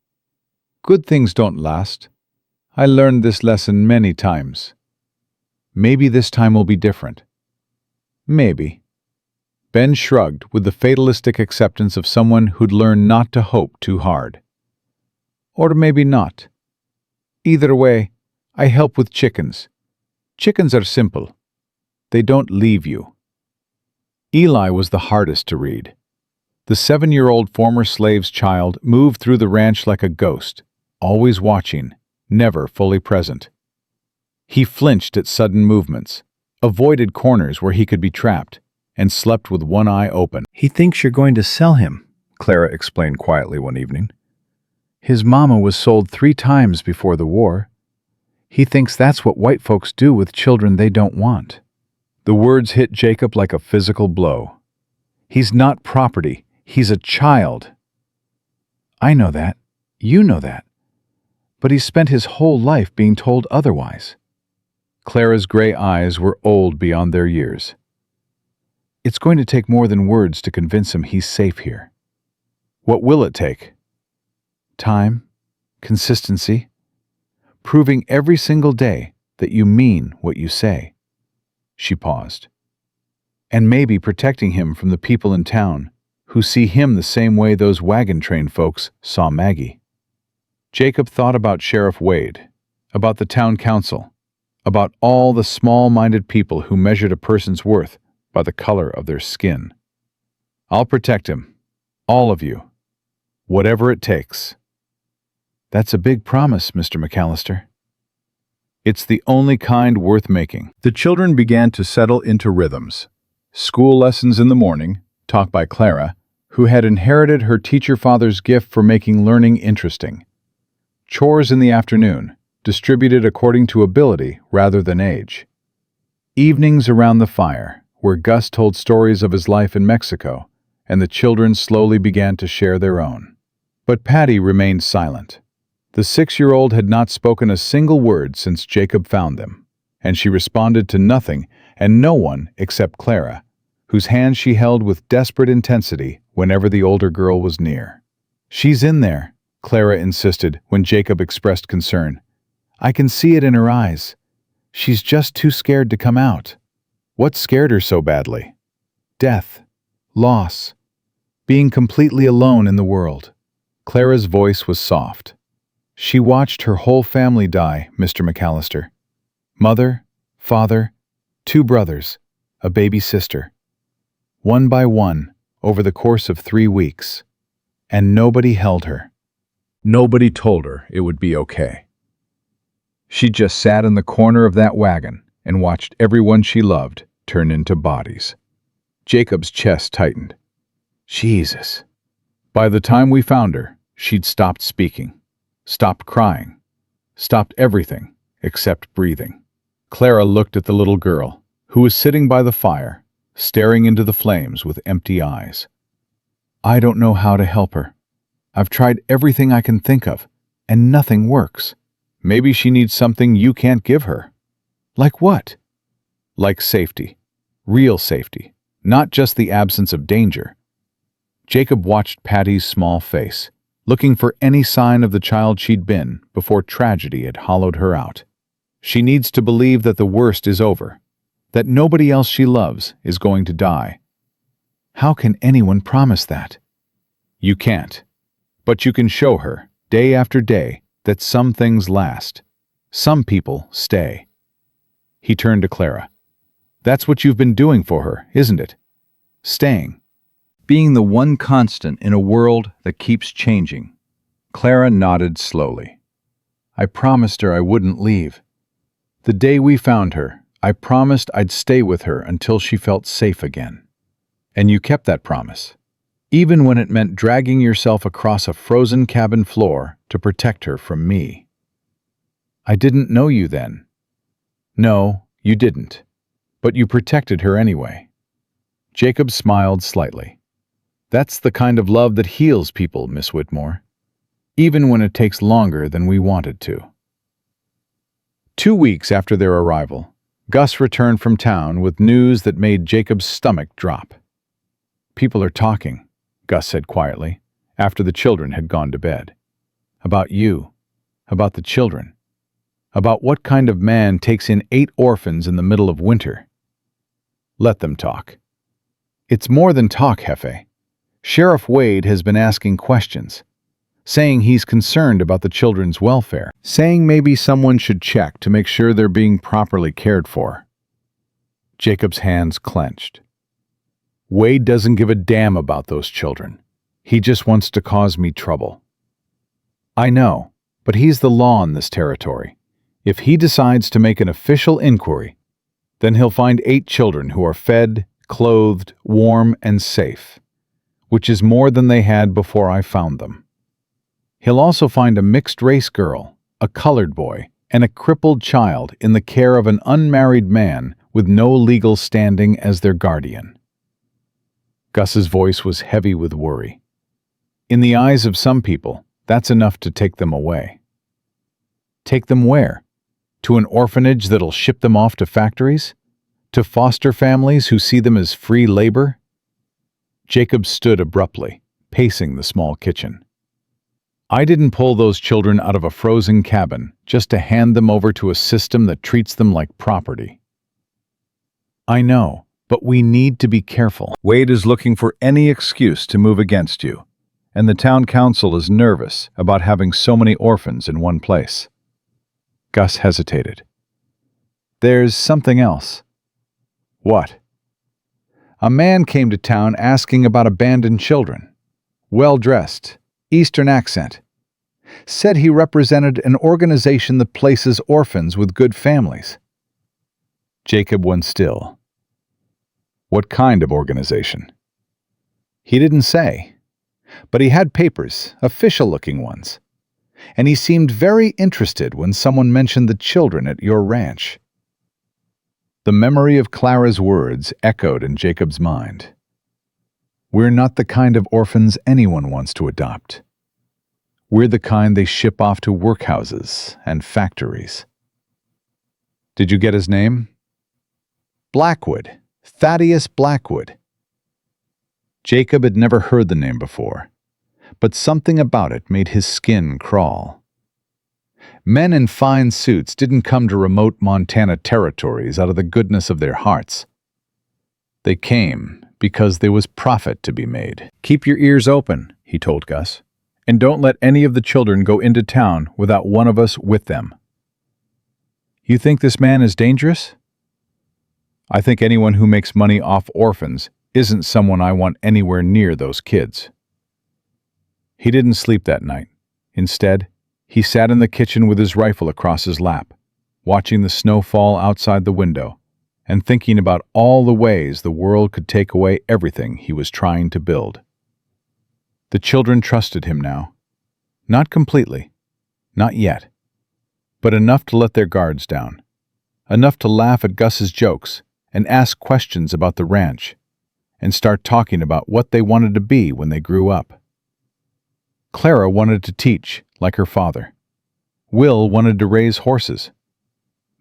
Good things don't last. I learned this lesson many times. Maybe this time will be different. Maybe. Ben shrugged with the fatalistic acceptance of someone who'd learned not to hope too hard. Or maybe not. Either way, I help with chickens. Chickens are simple. They don't leave you. Eli was the hardest to read. The 7-year-old former slave's child moved through the ranch like a ghost, always watching, never fully present. He flinched at sudden movements, avoided corners where he could be trapped, and slept with one eye open. He thinks you're going to sell him, Clara explained quietly one evening. His mama was sold 3 times before the war. He thinks that's what white folks do with children they don't want. The words hit Jacob like a physical blow. He's not property. He's a child. I know that. You know that. But he's spent his whole life being told otherwise. Clara's gray eyes were old beyond their years. It's going to take more than words to convince him he's safe here. What will it take? Time? Consistency? Proving every single day that you mean what you say. She paused. And maybe protecting him from the people in town who see him the same way those wagon train folks saw Maggie. Jacob thought about Sheriff Wade, about the town council, about all the small-minded people who measured a person's worth by the color of their skin. I'll protect him, all of you, whatever it takes. That's a big promise, Mr. McAllister. It's the only kind worth making. The children began to settle into rhythms. School lessons in the morning, taught by Clara, who had inherited her teacher father's gift for making learning interesting. Chores in the afternoon, distributed according to ability rather than age. Evenings around the fire, where Gus told stories of his life in Mexico, and the children slowly began to share their own. But Patty remained silent. The 6-year-old had not spoken a single word since Jacob found them, and she responded to nothing and no one except Clara, whose hand she held with desperate intensity whenever the older girl was near. She's in there, Clara insisted when Jacob expressed concern. I can see it in her eyes. She's just too scared to come out. What scared her so badly? Death. Loss. being completely alone in the world. Clara's voice was soft. She watched her whole family die, Mr. McAllister. Mother, father, 2 brothers, a baby sister. One by one, over the course of 3 weeks. And nobody held her. Nobody told her it would be okay. She just sat in the corner of that wagon and watched everyone she loved turn into bodies. Jacob's chest tightened. Jesus. By the time we found her, she'd stopped speaking, stopped crying, stopped everything except breathing. Clara looked at the little girl, who was sitting by the fire, staring into the flames with empty eyes. I don't know how to help her. I've tried everything I can think of, and nothing works. Maybe she needs something you can't give her. Like what? Like safety. Real safety. Not just the absence of danger. Jacob watched Patty's small face, looking for any sign of the child she'd been before tragedy had hollowed her out. She needs to believe that the worst is over, that nobody else she loves is going to die. How can anyone promise that? You can't. But you can show her, day after day, that some things last. Some people stay. He turned to Clara. That's what you've been doing for her, isn't it? Staying. Being the one constant in a world that keeps changing. Clara nodded slowly. I promised her I wouldn't leave. The day we found her, I promised I'd stay with her until she felt safe again. And you kept that promise, even when it meant dragging yourself across a frozen cabin floor to protect her from me. I didn't know you then. No, you didn't. But you protected her anyway. Jacob smiled slightly. That's the kind of love that heals people, Miss Whitmore, even when it takes longer than we wanted to. 2 weeks after their arrival, Gus returned from town with news that made Jacob's stomach drop. People are talking, Gus said quietly, after the children had gone to bed. About you, about the children, about what kind of man takes in 8 orphans in the middle of winter. Let them talk. It's more than talk, Hefe. Sheriff Wade has been asking questions, saying he's concerned about the children's welfare, saying maybe someone should check to make sure they're being properly cared for. Jacob's hands clenched. Wade doesn't give a damn about those children. He just wants to cause me trouble. I know, but he's the law in this territory. If he decides to make an official inquiry, then he'll find 8 children who are fed, clothed, warm, and safe, which is more than they had before I found them. He'll also find a mixed-race girl, a colored boy, and a crippled child in the care of an unmarried man with no legal standing as their guardian. Gus's voice was heavy with worry. In the eyes of some people, that's enough to take them away. Take them where? To an orphanage that'll ship them off to factories? To foster families who see them as free labor? Jacob stood abruptly, pacing the small kitchen. I didn't pull those children out of a frozen cabin just to hand them over to a system that treats them like property. I know, but we need to be careful. Wade is looking for any excuse to move against you, and the town council is nervous about having so many orphans in one place. Gus hesitated. There's something else. What? A man came to town asking about abandoned children. Well-dressed, Eastern accent. Said he represented an organization that places orphans with good families. Jacob went still. What kind of organization? He didn't say, but he had papers, official-looking ones, and he seemed very interested when someone mentioned the children at your ranch. The memory of Clara's words echoed in Jacob's mind. We're not the kind of orphans anyone wants to adopt. We're the kind they ship off to workhouses and factories. Did you get his name? Blackwood. Thaddeus Blackwood. Jacob had never heard the name before, but something about it made his skin crawl. Men in fine suits didn't come to remote Montana territories out of the goodness of their hearts. They came because there was profit to be made. "Keep your ears open," he told Gus, "and don't let any of the children go into town without one of us with them." "You think this man is dangerous?" "I think anyone who makes money off orphans isn't someone I want anywhere near those kids." He didn't sleep that night. Instead, he sat in the kitchen with his rifle across his lap, watching the snow fall outside the window, and thinking about all the ways the world could take away everything he was trying to build. The children trusted him now. Not completely. Not yet. But enough to let their guards down. Enough to laugh at Gus's jokes and ask questions about the ranch, and start talking about what they wanted to be when they grew up. Clara wanted to teach, like her father. Will wanted to raise horses.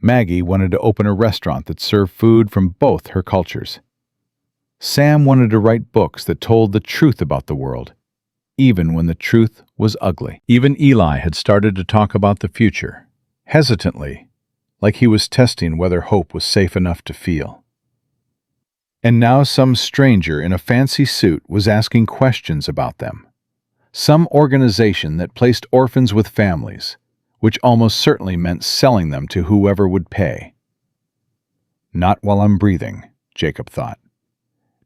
Maggie wanted to open a restaurant that served food from both her cultures. Sam wanted to write books that told the truth about the world, even when the truth was ugly. Even Eli had started to talk about the future, hesitantly, like he was testing whether hope was safe enough to feel. And now some stranger in a fancy suit was asking questions about them. Some organization that placed orphans with families, which almost certainly meant selling them to whoever would pay. Not while I'm breathing, Jacob thought.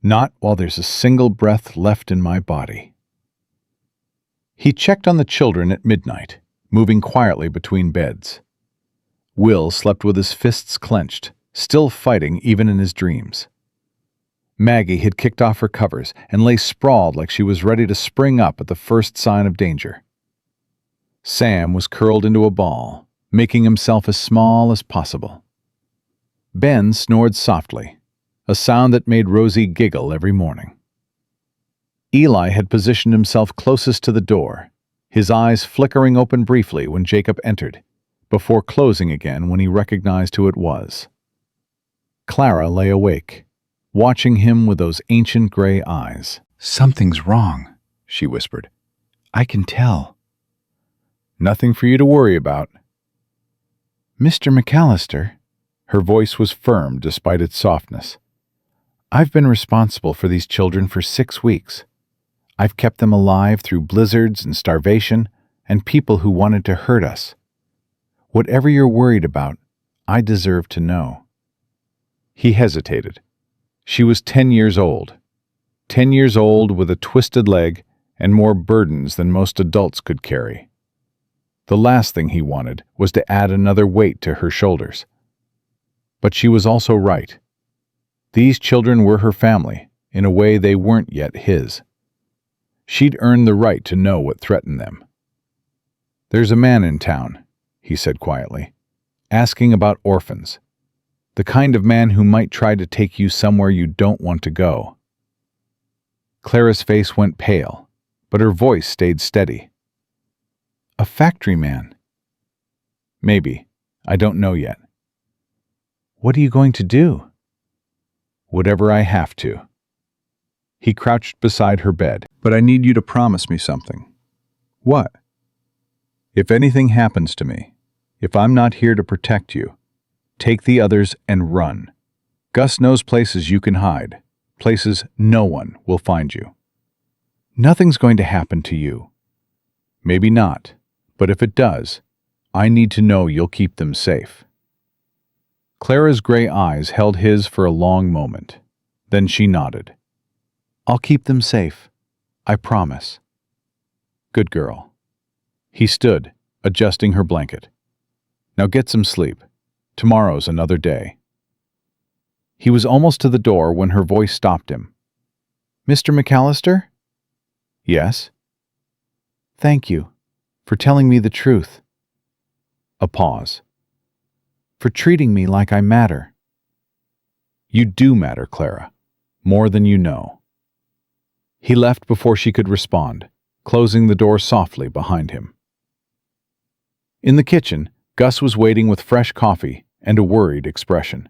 Not while there's a single breath left in my body. He checked on the children at midnight, moving quietly between beds. Will slept with his fists clenched, still fighting even in his dreams. Maggie had kicked off her covers and lay sprawled like she was ready to spring up at the first sign of danger. Sam was curled into a ball, making himself as small as possible. Ben snored softly, a sound that made Rosie giggle every morning. Eli had positioned himself closest to the door, his eyes flickering open briefly when Jacob entered, before closing again when he recognized who it was. Clara lay awake, watching him with those ancient gray eyes. "Something's wrong," she whispered. "I can tell." "Nothing for you to worry about." "Mr. McAllister," her voice was firm despite its softness. "I've been responsible for these children for 6 weeks. I've kept them alive through blizzards and starvation and people who wanted to hurt us. Whatever you're worried about, I deserve to know." He hesitated. She was 10 years old. 10 years old with a twisted leg and more burdens than most adults could carry. The last thing he wanted was to add another weight to her shoulders. But she was also right. These children were her family, in a way they weren't yet his. She'd earned the right to know what threatened them. "There's a man in town," he said quietly, "asking about orphans. The kind of man who might try to take you somewhere you don't want to go." Clara's face went pale, but her voice stayed steady. "A factory man?" "Maybe. I don't know yet." "What are you going to do?" "Whatever I have to." He crouched beside her bed. "But I need you to promise me something." "What?" "If anything happens to me, if I'm not here to protect you, take the others and run. Gus knows places you can hide, places no one will find you." "Nothing's going to happen to you." "Maybe not, but if it does, I need to know you'll keep them safe." Clara's gray eyes held his for a long moment. Then she nodded. "I'll keep them safe. I promise." "Good girl." He stood, adjusting her blanket. "Now get some sleep. Tomorrow's another day." He was almost to the door when her voice stopped him. "Mr. McAllister?" "Yes?" "Thank you for telling me the truth." A pause. "For treating me like I matter." "You do matter, Clara. More than you know." He left before she could respond, closing the door softly behind him. In the kitchen, Gus was waiting with fresh coffee and a worried expression.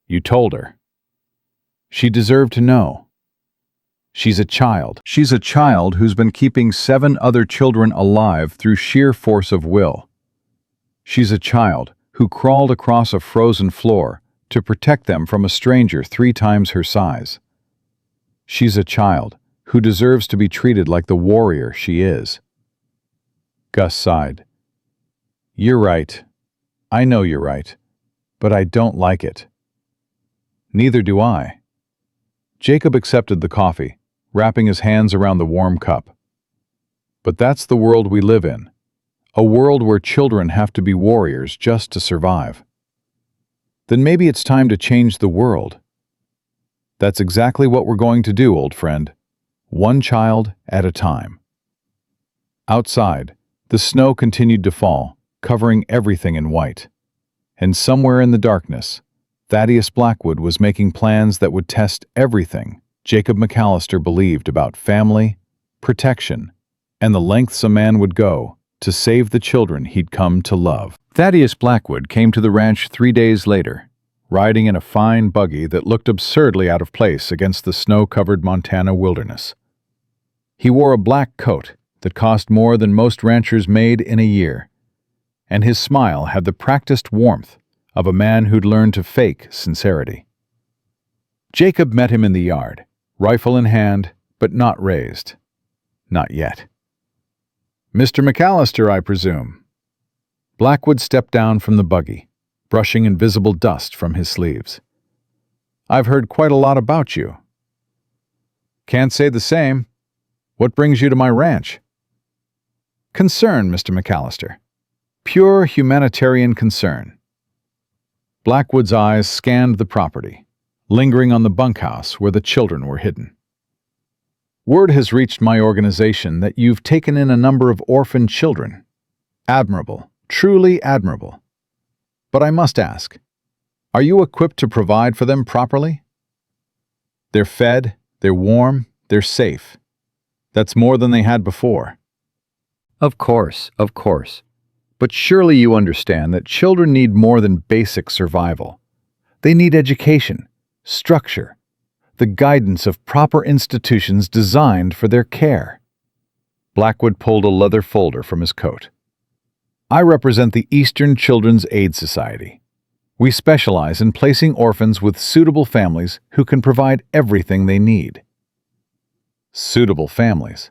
"You told her." "She deserved to know. She's a child. She's a child who's been keeping 7 other children alive through sheer force of will. She's a child who crawled across a frozen floor to protect them from a stranger 3 times her size. She's a child who deserves to be treated like the warrior she is. Gus sighed. You're right. I know you're right. But I don't like it. Neither do I. Jacob accepted the coffee, wrapping his hands around the warm cup. But that's the world we live in. A world where children have to be warriors just to survive. Then maybe it's time to change the world. That's exactly what we're going to do, old friend. One child at a time. Outside, the snow continued to fall, covering everything in white. And somewhere in the darkness, Thaddeus Blackwood was making plans that would test everything Jacob McAllister believed about family, protection, and the lengths a man would go to save the children he'd come to love. Thaddeus Blackwood came to the ranch 3 days later, riding in a fine buggy that looked absurdly out of place against the snow-covered Montana wilderness. He wore a black coat that cost more than most ranchers made in a year, and his smile had the practiced warmth of a man who'd learned to fake sincerity. Jacob met him in the yard, rifle in hand, but not raised. Not yet. Mr. McAllister, I presume. Blackwood stepped down from the buggy, brushing invisible dust from his sleeves. I've heard quite a lot about you. Can't say the same. What brings you to my ranch? Concern, Mr. McAllister. Pure humanitarian concern. Blackwood's eyes scanned the property, lingering on the bunkhouse where the children were hidden. Word has reached my organization that you've taken in a number of orphan children. Admirable, truly admirable. But I must ask, are you equipped to provide for them properly? They're fed, they're warm, they're safe. That's more than they had before. Of course. But surely you understand that children need more than basic survival. They need education, structure, the guidance of proper institutions designed for their care. Blackwood pulled a leather folder from his coat. I represent the Eastern Children's Aid Society. We specialize in placing orphans with suitable families who can provide everything they need. Suitable families.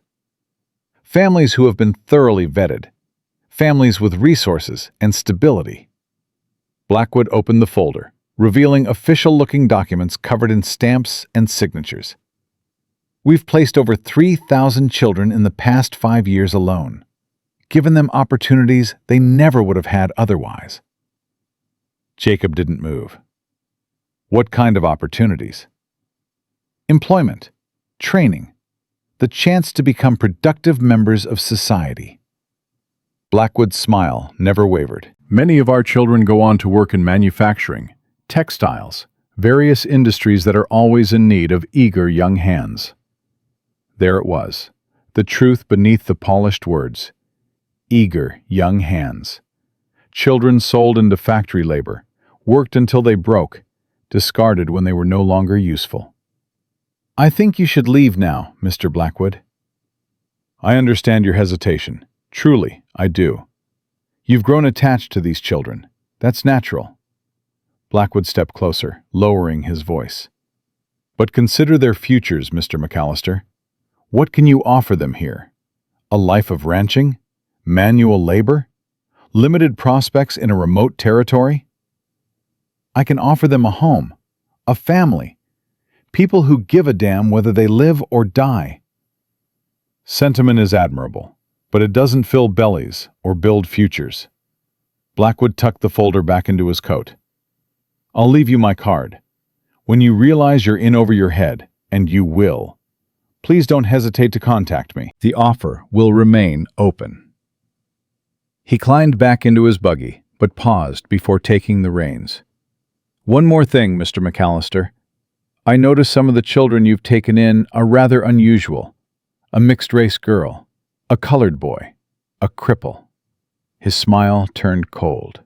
Families who have been thoroughly vetted. Families with resources and stability. Blackwood opened the folder, revealing official-looking documents covered in stamps and signatures. We've placed over 3,000 children in the past 5 years alone, given them opportunities they never would have had otherwise. Jacob didn't move. What kind of opportunities? Employment, training, the chance to become productive members of society. Blackwood's smile never wavered. Many of our children go on to work in manufacturing, textiles, various industries that are always in need of eager young hands. There it was, the truth beneath the polished words. Eager young hands. Children sold into factory labor, worked until they broke, discarded when they were no longer useful. I think you should leave now, Mr. Blackwood. I understand your hesitation. Truly, I do. You've grown attached to these children. That's natural. Blackwood stepped closer, lowering his voice. But consider their futures, Mr. McAllister. What can you offer them here? A life of ranching? Manual labor? Limited prospects in a remote territory? I can offer them a home, a family, people who give a damn whether they live or die. Sentiment is admirable, but it doesn't fill bellies or build futures. Blackwood tucked the folder back into his coat. I'll leave you my card. When you realize you're in over your head, and you will, please don't hesitate to contact me. The offer will remain open. He climbed back into his buggy, but paused before taking the reins. One more thing, Mr. McAllister. I notice some of the children you've taken in are rather unusual. A mixed-race girl, a colored boy, a cripple. His smile turned cold.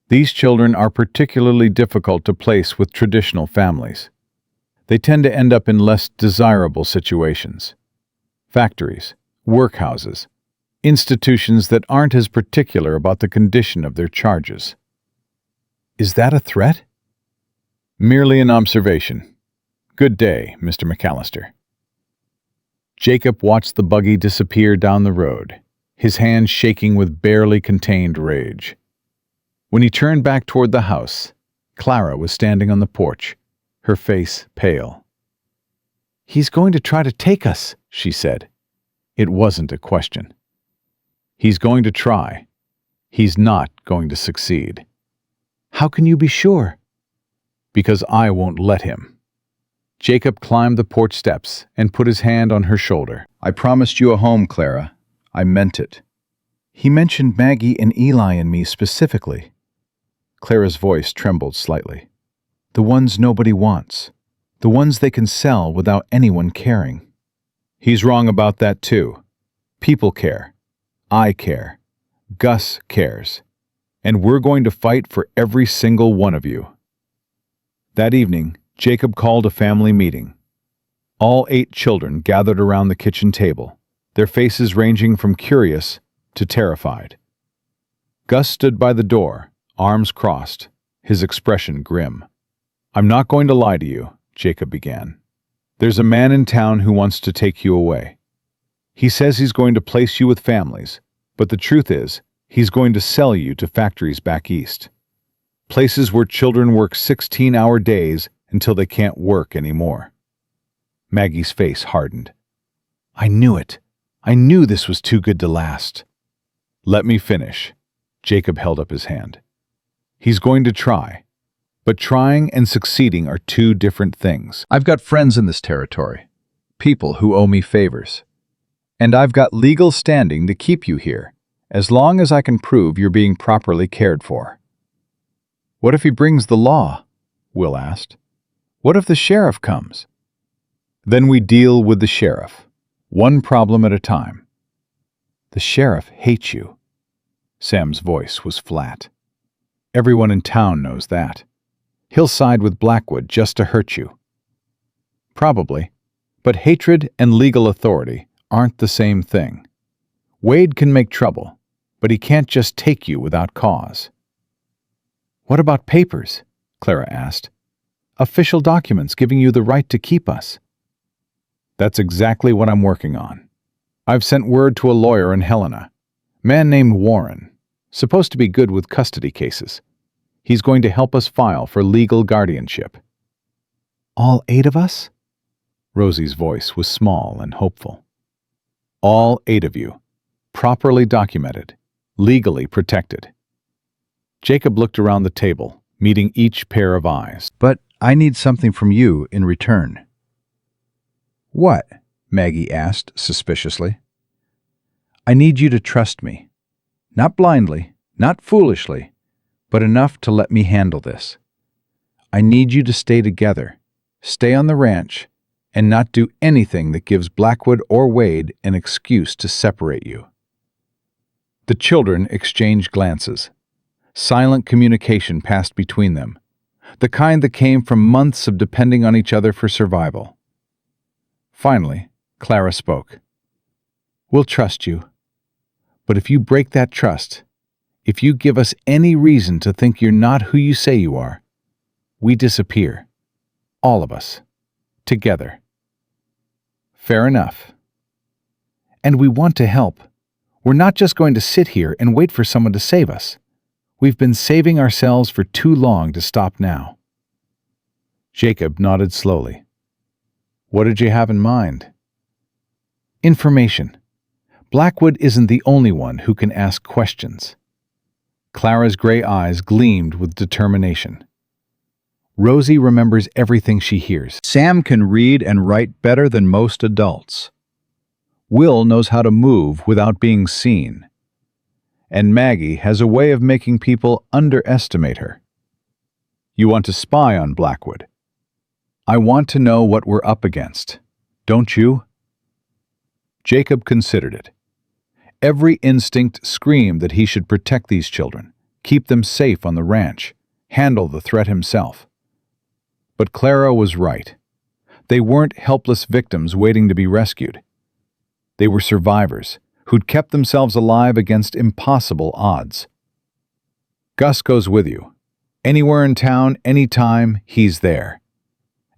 These children are particularly difficult to place with traditional families. They tend to end up in less desirable situations. Factories, workhouses, institutions that aren't as particular about the condition of their charges. Is that a threat? Merely an observation. Good day, Mr. McAllister. Jacob watched the buggy disappear down the road, his hands shaking with barely contained rage. When he turned back toward the house, Clara was standing on the porch, her face pale. "He's going to try to take us," she said. It wasn't a question. He's going to try. He's not going to succeed. "How can you be sure?" "Because I won't let him." Jacob climbed the porch steps and put his hand on her shoulder. "I promised you a home, Clara. I meant it." He mentioned Maggie and Eli and me specifically. Clara's voice trembled slightly. "The ones nobody wants. The ones they can sell without anyone caring." "He's wrong about that too. People care. I care. Gus cares. And we're going to fight for every single one of you." That evening, Jacob called a family meeting. All 8 children gathered around the kitchen table, their faces ranging from curious to terrified. Gus stood by the door, arms crossed, his expression grim. "I'm not going to lie to you," Jacob began. "There's a man in town who wants to take you away. He says he's going to place you with families, but the truth is, he's going to sell you to factories back east. Places where children work 16-hour days until they can't work anymore." Maggie's face hardened. "I knew it. I knew this was too good to last." "Let me finish." Jacob held up his hand. "He's going to try. But trying and succeeding are 2 different things. I've got friends in this territory, people who owe me favors. And I've got legal standing to keep you here, as long as I can prove you're being properly cared for." "What if he brings the law?" Will asked. "What if the sheriff comes?" "Then we deal with the sheriff, one problem at a time." "The sheriff hates you." Sam's voice was flat. "Everyone in town knows that. He'll side with Blackwood just to hurt you." "Probably, but hatred and legal authority aren't the same thing. Wade can make trouble, but he can't just take you without cause." "What about papers?" Clara asked. "Official documents giving you the right to keep us." "That's exactly what I'm working on. I've sent word to a lawyer in Helena, man named Warren, supposed to be good with custody cases. He's going to help us file for legal guardianship." "All 8 of us?" Rosie's voice was small and hopeful. "All 8 of you, properly documented, legally protected." Jacob looked around the table, meeting each pair of eyes. "But I need something from you in return." "What?" Maggie asked suspiciously. "I need you to trust me. Not blindly, not foolishly, but enough to let me handle this. I need you to stay together, stay on the ranch, and not do anything that gives Blackwood or Wade an excuse to separate you." The children exchanged glances. Silent communication passed between them, the kind that came from months of depending on each other for survival. Finally, Clara spoke. "We'll trust you. But if you break that trust, if you give us any reason to think you're not who you say you are, we disappear. All of us. Together." "Fair enough." "And we want to help. We're not just going to sit here and wait for someone to save us. We've been saving ourselves for too long to stop now." Jacob nodded slowly. "What did you have in mind?" "Information. Blackwood isn't the only one who can ask questions." Clara's gray eyes gleamed with determination. "Rosie remembers everything she hears. Sam can read and write better than most adults. Will knows how to move without being seen. And Maggie has a way of making people underestimate her. You want to spy on Blackwood. I want to know what we're up against. Don't you?" Jacob considered it. Every instinct screamed that he should protect these children, keep them safe on the ranch, handle the threat himself. But Clara was right. They weren't helpless victims waiting to be rescued. They were survivors who'd kept themselves alive against impossible odds. "Gus goes with you. Anywhere in town, anytime, he's there.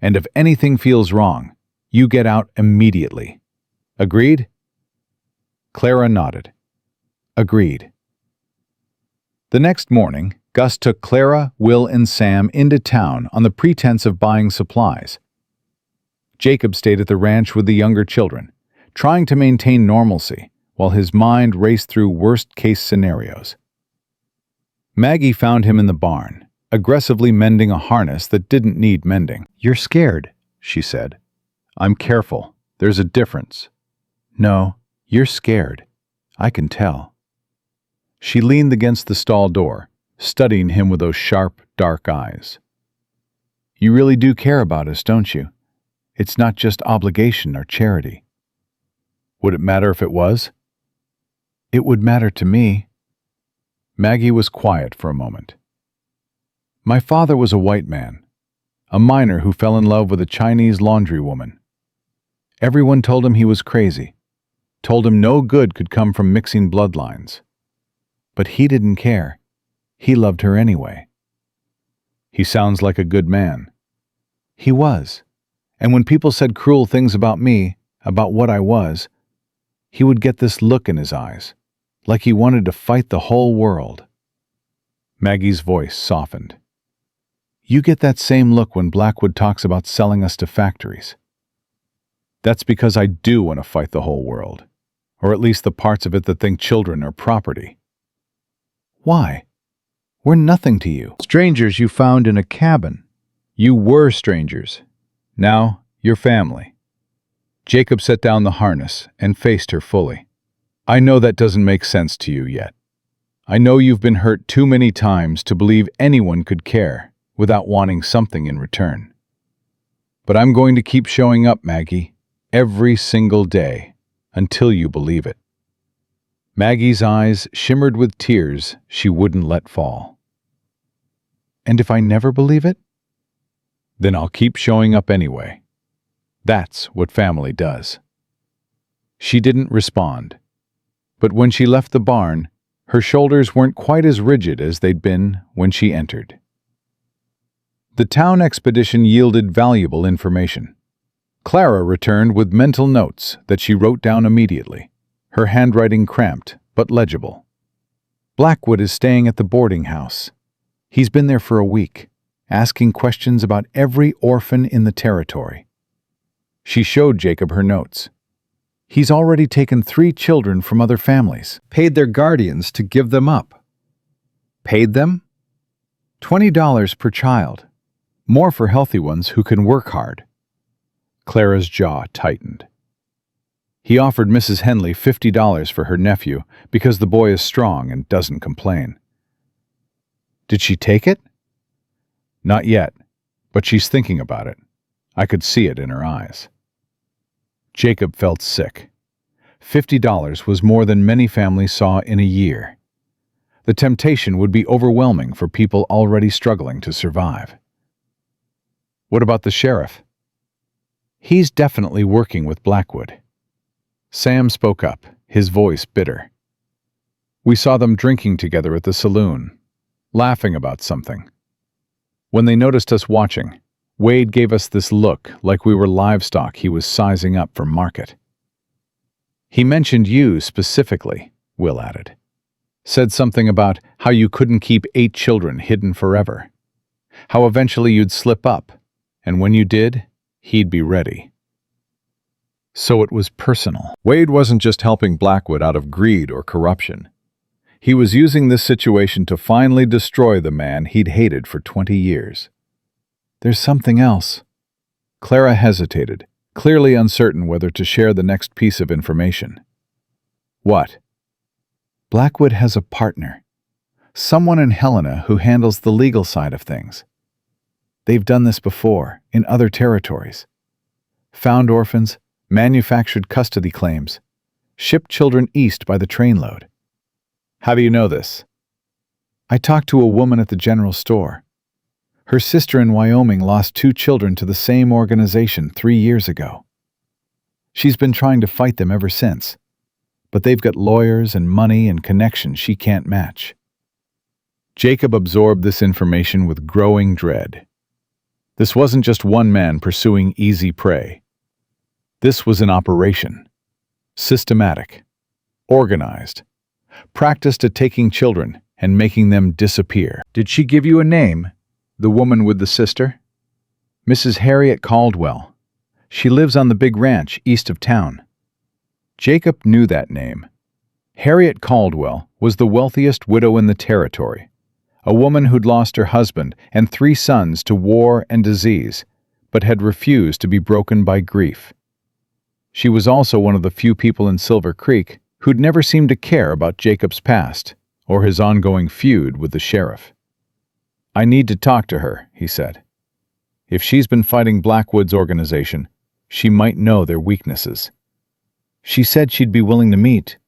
And if anything feels wrong, you get out immediately. Agreed? Clara nodded. Agreed. The next morning, Gus took Clara, Will, and Sam into town on the pretense of buying supplies. Jacob stayed at the ranch with the younger children, trying to maintain normalcy while his mind raced through worst-case scenarios. Maggie found him in the barn, aggressively mending a harness that didn't need mending. "You're scared," she said. "I'm careful. There's a difference." "No, you're scared. I can tell." She leaned against the stall door, studying him with those sharp, dark eyes. "You really do care about us, don't you? It's not just obligation or charity." "Would it matter if it was?" "It would matter to me." Maggie was quiet for a moment. "My father was a white man, a miner who fell in love with a Chinese laundrywoman. Everyone told him he was crazy, told him no good could come from mixing bloodlines. But he didn't care. He loved her anyway." "He sounds like a good man." "He was. And when people said cruel things about me, about what I was, he would get this look in his eyes, like he wanted to fight the whole world." Maggie's voice softened. "You get that same look when Blackwood talks about selling us to factories." "That's because I do want to fight the whole world, or at least the parts of it that think children are property." "Why? We're nothing to you." Strangers you found in a cabin. You were strangers. Now you're family. Jacob set down the harness and faced her fully. "I know that doesn't make sense to you yet. I know you've been hurt too many times to believe anyone could care without wanting something in return. But I'm going to keep showing up, Maggie, every single day, until you believe it." Maggie's eyes shimmered with tears she wouldn't let fall. "And if I never believe it?" "Then I'll keep showing up anyway. That's what family does." She didn't respond, but when she left the barn, her shoulders weren't quite as rigid as they'd been when she entered. The town expedition yielded valuable information. Clara returned with mental notes that she wrote down immediately, her handwriting cramped but legible. "Blackwood is staying at the boarding house. He's been there for a week, asking questions about every orphan in the territory." She showed Jacob her notes. "He's already taken 3 children from other families, paid their guardians to give them up." "Paid them?" $20 per child. More for healthy ones who can work hard. Clara's jaw tightened. "He offered Mrs. Henley $50 for her nephew because the boy is strong and doesn't complain." "Did she take it?" "Not yet, but she's thinking about it. I could see it in her eyes." Jacob felt sick. $50 was more than many families saw in a year. The temptation would be overwhelming for people already struggling to survive. "What about the sheriff?" "He's definitely working with Blackwood." Sam spoke up, his voice bitter. "We saw them drinking together at the saloon, laughing about something. When they noticed us watching, Wade gave us this look like we were livestock he was sizing up for market." "He mentioned you specifically," Will added. "Said something about how you couldn't keep 8 children hidden forever. How eventually you'd slip up, and when you did, he'd be ready." So it was personal. Wade wasn't just helping Blackwood out of greed or corruption. He was using this situation to finally destroy the man he'd hated for 20 years. "There's something else." Clara hesitated, clearly uncertain whether to share the next piece of information. "What?" "Blackwood has a partner. Someone in Helena who handles the legal side of things. They've done this before, in other territories. Found orphans, manufactured custody claims, shipped children east by the trainload." "How do you know this?" "I talked to a woman at the general store. Her sister in Wyoming lost 2 children to the same organization 3 years ago. She's been trying to fight them ever since, but they've got lawyers and money and connections she can't match." Jacob absorbed this information with growing dread. This wasn't just one man pursuing easy prey. This was an operation, Systematic. Organized. Practiced at taking children and making them disappear. Did she give you a name? The woman with the sister? Mrs. Harriet Caldwell. She lives on the big ranch east of town. Jacob knew that name. Harriet Caldwell was the wealthiest widow in the territory, a woman who'd lost her husband and 3 sons to war and disease, but had refused to be broken by grief. She was also one of the few people in Silver Creek who'd never seemed to care about Jacob's past or his ongoing feud with the sheriff. "I need to talk to her," he said. "If she's been fighting Blackwood's organization, she might know their weaknesses." "She said she'd be willing to meet.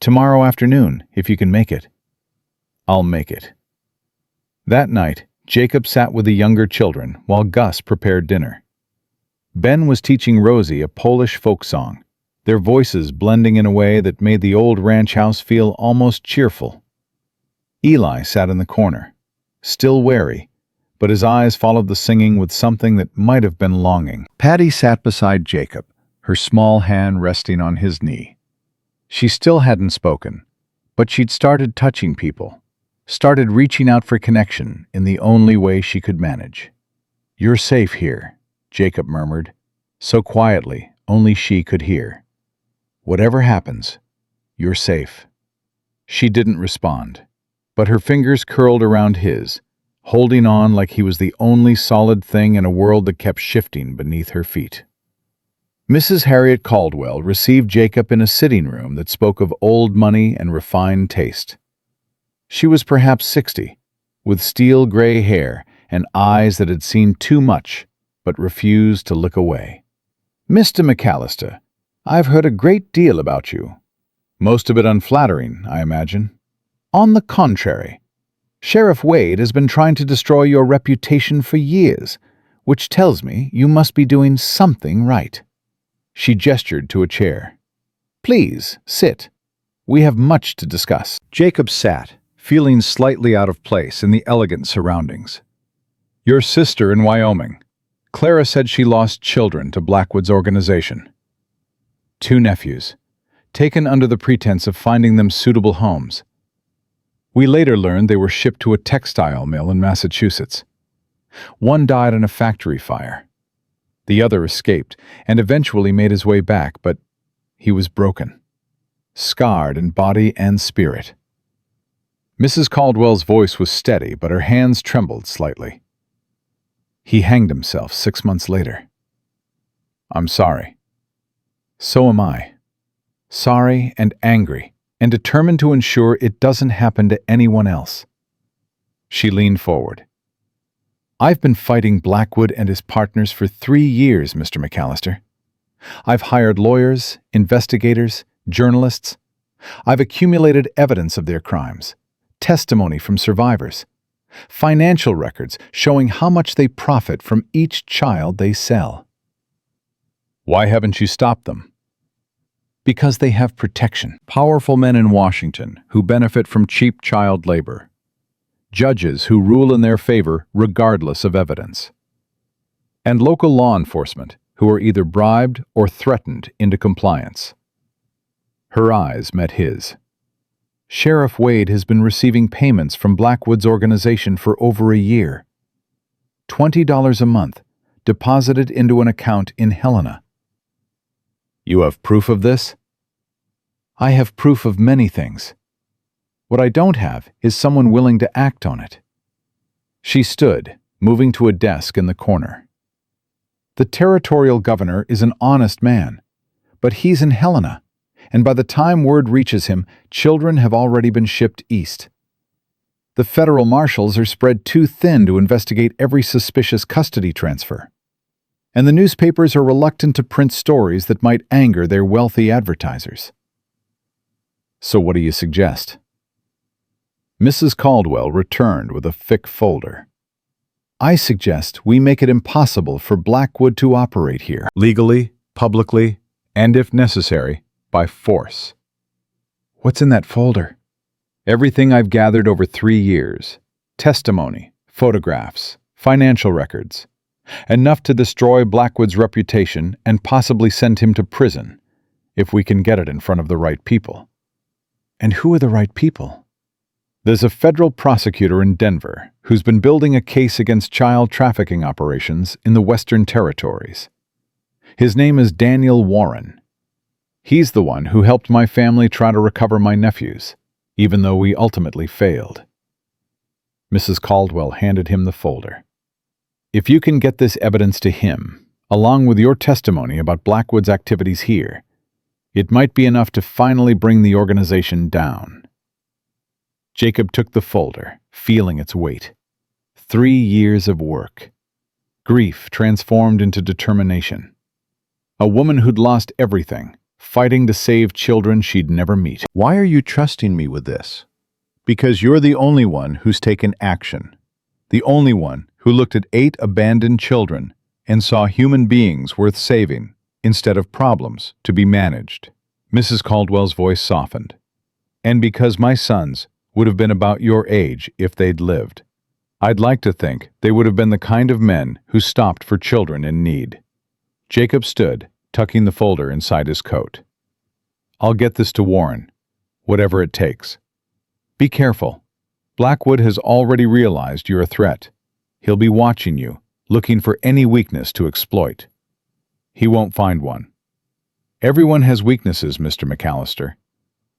Tomorrow afternoon, if you can make it." "I'll make it." That night, Jacob sat with the younger children while Gus prepared dinner. Ben was teaching Rosie a Polish folk song, their voices blending in a way that made the old ranch house feel almost cheerful. Eli sat in the corner, still wary, but his eyes followed the singing with something that might have been longing. Patty sat beside Jacob, her small hand resting on his knee. She still hadn't spoken, but she'd started touching people, started reaching out for connection in the only way she could manage. "You're safe here," Jacob murmured, so quietly only she could hear. "Whatever happens, you're safe." She didn't respond, but her fingers curled around his, holding on like he was the only solid thing in a world that kept shifting beneath her feet. Mrs. Harriet Caldwell received Jacob in a sitting room that spoke of old money and refined taste. She was perhaps 60, with steel gray hair and eyes that had seen too much but refused to look away. "Mr. McAllister, I've heard a great deal about you. Most of it unflattering, I imagine." "On the contrary, Sheriff Wade has been trying to destroy your reputation for years, which tells me you must be doing something right." She gestured to a chair. "Please, sit. We have much to discuss." Jacob sat, feeling slightly out of place in the elegant surroundings. "Your sister in Wyoming. Clara said she lost children to Blackwood's organization. 2 nephews, taken under the pretense of finding them suitable homes. We later learned they were shipped to a textile mill in Massachusetts. One died in a factory fire. The other escaped and eventually made his way back, but he was broken, scarred in body and spirit." Mrs. Caldwell's voice was steady, but her hands trembled slightly. "He hanged himself 6 months later." "I'm sorry." "So am I. Sorry and angry, and determined to ensure it doesn't happen to anyone else." She leaned forward. "I've been fighting Blackwood and his partners for 3 years, Mr. McAllister. I've hired lawyers, investigators, journalists. I've accumulated evidence of their crimes, testimony from survivors, financial records showing how much they profit from each child they sell." "Why haven't you stopped them?" "Because they have protection. Powerful men in Washington who benefit from cheap child labor. Judges who rule in their favor regardless of evidence. And local law enforcement who are either bribed or threatened into compliance." Her eyes met his. "Sheriff Wade has been receiving payments from Blackwood's organization for over a year. $20 a month, deposited into an account in Helena." "You have proof of this?" "I have proof of many things. What I don't have is someone willing to act on it." She stood, moving to a desk in the corner. "The territorial governor is an honest man, but he's in Helena, and by the time word reaches him, children have already been shipped east. The federal marshals are spread too thin to investigate every suspicious custody transfer. And the newspapers are reluctant to print stories that might anger their wealthy advertisers." "So what do you suggest?" Mrs. Caldwell returned with a thick folder. "I suggest we make it impossible for Blackwood to operate here, legally, publicly, and if necessary, by force." "What's in that folder?" "Everything I've gathered over 3 years. Testimony, photographs, financial records. Enough to destroy Blackwood's reputation and possibly send him to prison, if we can get it in front of the right people. And who are the right people? There's a federal prosecutor in Denver who's been building a case against child trafficking operations in the Western Territories. His name is Daniel Warren. He's the one who helped my family try to recover my nephews, even though we ultimately failed. Mrs. Caldwell handed him the folder. If you can get this evidence to him, along with your testimony about Blackwood's activities here, it might be enough to finally bring the organization down. Jacob took the folder, feeling its weight. 3 years of work. Grief transformed into determination. A woman who'd lost everything, fighting to save children she'd never meet. Why are you trusting me with this? Because you're the only one who's taken action. The only one who looked at 8 abandoned children and saw human beings worth saving instead of problems to be managed. Mrs. Caldwell's voice softened. And because my sons would have been about your age if they'd lived. I'd like to think they would have been the kind of men who stopped for children in need. Jacob stood, tucking the folder inside his coat. I'll get this to Warren, whatever it takes. Be careful. Blackwood has already realized you're a threat. He'll be watching you, looking for any weakness to exploit. He won't find one. Everyone has weaknesses, Mr. McAllister.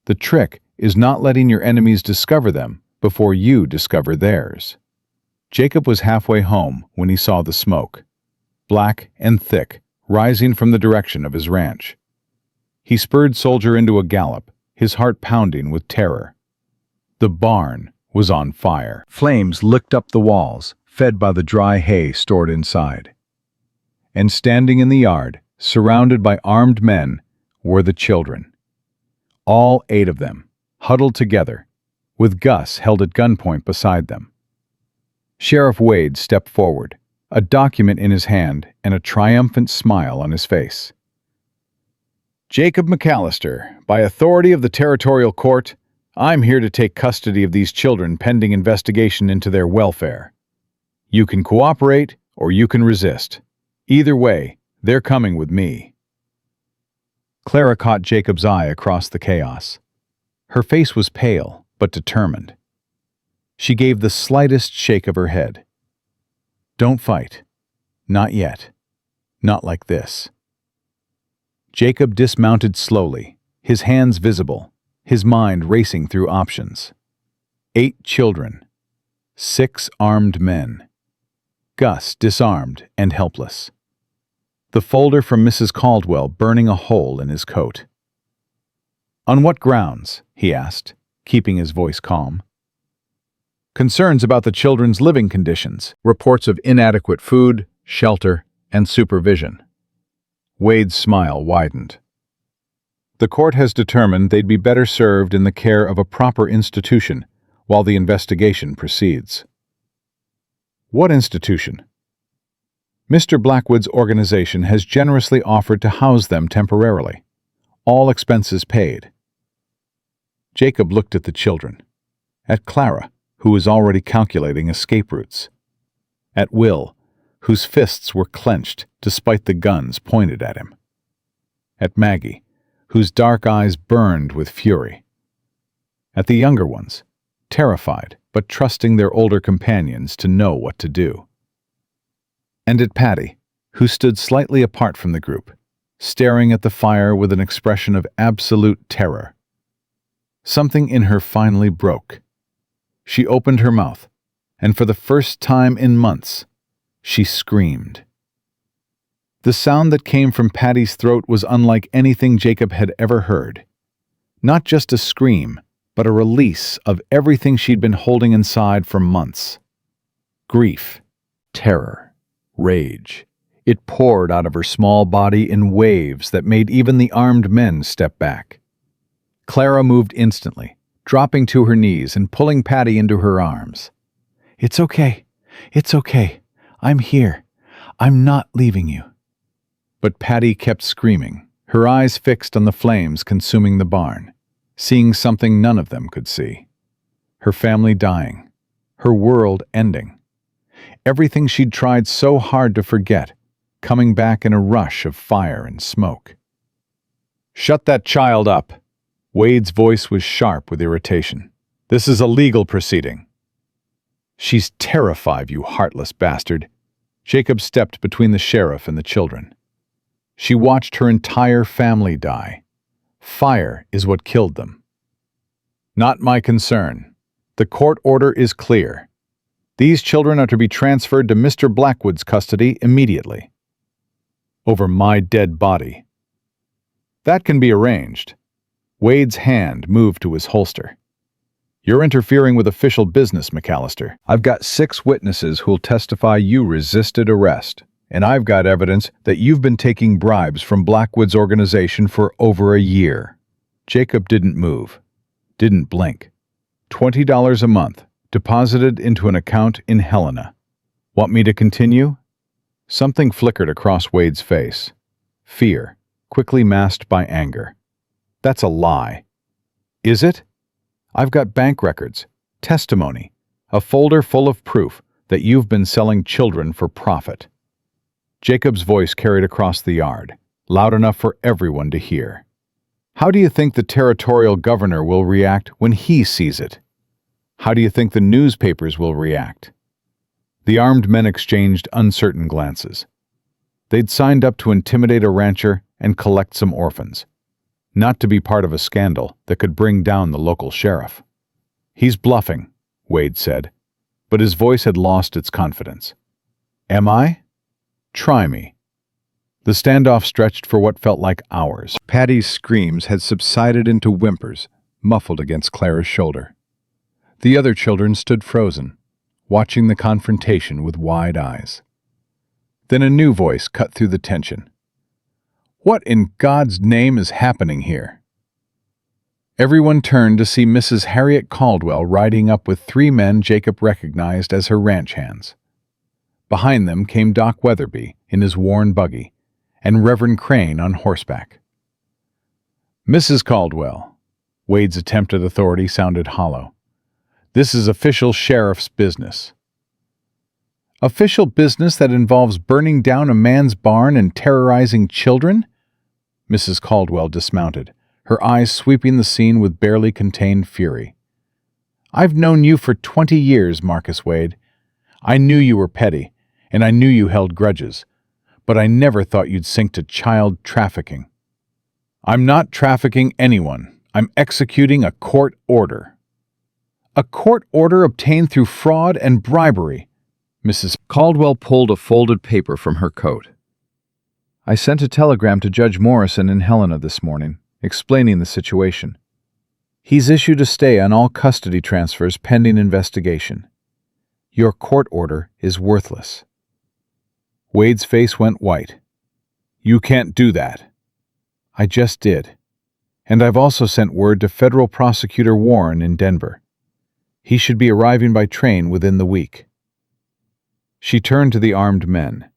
The trick is not letting your enemies discover them before you discover theirs. Jacob was halfway home when he saw the smoke, black and thick, rising from the direction of his ranch. He spurred Soldier into a gallop, his heart pounding with terror. The barn was on fire. Flames licked up the walls, fed by the dry hay stored inside. And standing in the yard, surrounded by armed men, were the children. All 8 of them, huddled together, with Gus held at gunpoint beside them. Sheriff Wade stepped forward, a document in his hand and a triumphant smile on his face. Jacob McAllister, by authority of the Territorial Court, I'm here to take custody of these children pending investigation into their welfare. You can cooperate or you can resist. Either way, they're coming with me. Clara caught Jacob's eye across the chaos. Her face was pale, but determined. She gave the slightest shake of her head. Don't fight. Not yet. Not like this. Jacob dismounted slowly, his hands visible, his mind racing through options. 8 children. 6 armed men. Gus disarmed and helpless. The folder from Mrs. Caldwell burning a hole in his coat. On what grounds? He asked, keeping his voice calm. Concerns about the children's living conditions, reports of inadequate food, shelter, and supervision. Wade's smile widened. The court has determined they'd be better served in the care of a proper institution while the investigation proceeds. What institution? Mr. Blackwood's organization has generously offered to house them temporarily. All expenses paid. Jacob looked at the children. At Clara, who was already calculating escape routes. At Will, whose fists were clenched despite the guns pointed at him. At Maggie, whose dark eyes burned with fury. At the younger ones, terrified but trusting their older companions to know what to do. And at Patty, who stood slightly apart from the group, staring at the fire with an expression of absolute terror. Something in her finally broke. She opened her mouth, and for the first time in months, she screamed. The sound that came from Patty's throat was unlike anything Jacob had ever heard. Not just a scream, but a release of everything she'd been holding inside for months. Grief, terror, rage. It poured out of her small body in waves that made even the armed men step back. Clara moved instantly, dropping to her knees and pulling Patty into her arms. "It's okay. It's okay. I'm here. I'm not leaving you." But Patty kept screaming, her eyes fixed on the flames consuming the barn, seeing something none of them could see. Her family dying, her world ending. Everything she'd tried so hard to forget, coming back in a rush of fire and smoke. "Shut that child up." Wade's voice was sharp with irritation. "This is a legal proceeding." "She's terrified, you heartless bastard." Jacob stepped between the sheriff and the children. "She watched her entire family die. Fire is what killed them." "Not my concern. The court order is clear. These children are to be transferred to Mr. Blackwood's custody immediately." "Over my dead body." "That can be arranged." Wade's hand moved to his holster. "You're interfering with official business, McAllister. I've got 6 witnesses who'll testify you resisted arrest, and I've got evidence that you've been taking bribes from Blackwood's organization for over a year." Jacob didn't move, didn't blink. $20 a month, deposited into an account in Helena. "Want me to continue?" Something flickered across Wade's face. Fear, quickly masked by anger. "That's a lie." "Is it? I've got bank records, testimony, a folder full of proof that you've been selling children for profit." Jacob's voice carried across the yard, loud enough for everyone to hear. "How do you think the territorial governor will react when he sees it? How do you think the newspapers will react?" The armed men exchanged uncertain glances. They'd signed up to intimidate a rancher and collect some orphans, not to be part of a scandal that could bring down the local sheriff. "He's bluffing," Wade said, but his voice had lost its confidence. "Am I? Try me." The standoff stretched for what felt like hours. Patty's screams had subsided into whimpers, muffled against Clara's shoulder. The other children stood frozen, watching the confrontation with wide eyes. Then a new voice cut through the tension. "What in God's name is happening here?" Everyone turned to see Mrs. Harriet Caldwell riding up with 3 men Jacob recognized as her ranch hands. Behind them came Doc Weatherby in his worn buggy, and Reverend Crane on horseback. "Mrs. Caldwell," Wade's attempt at authority sounded hollow, "this is official sheriff's business." "Official business that involves burning down a man's barn and terrorizing children?" Mrs. Caldwell dismounted, her eyes sweeping the scene with barely contained fury. "I've known you for 20 years, Marcus Wade. I knew you were petty, and I knew you held grudges, but I never thought you'd sink to child trafficking." "I'm not trafficking anyone. I'm executing a court order." "A court order obtained through fraud and bribery." Mrs. Caldwell pulled a folded paper from her coat. "I sent a telegram to Judge Morrison in Helena this morning, explaining the situation. He's issued a stay on all custody transfers pending investigation. Your court order is worthless." Wade's face went white. "You can't do that." "I just did. And I've also sent word to Federal Prosecutor Warren in Denver. He should be arriving by train within the week." She turned to the armed men.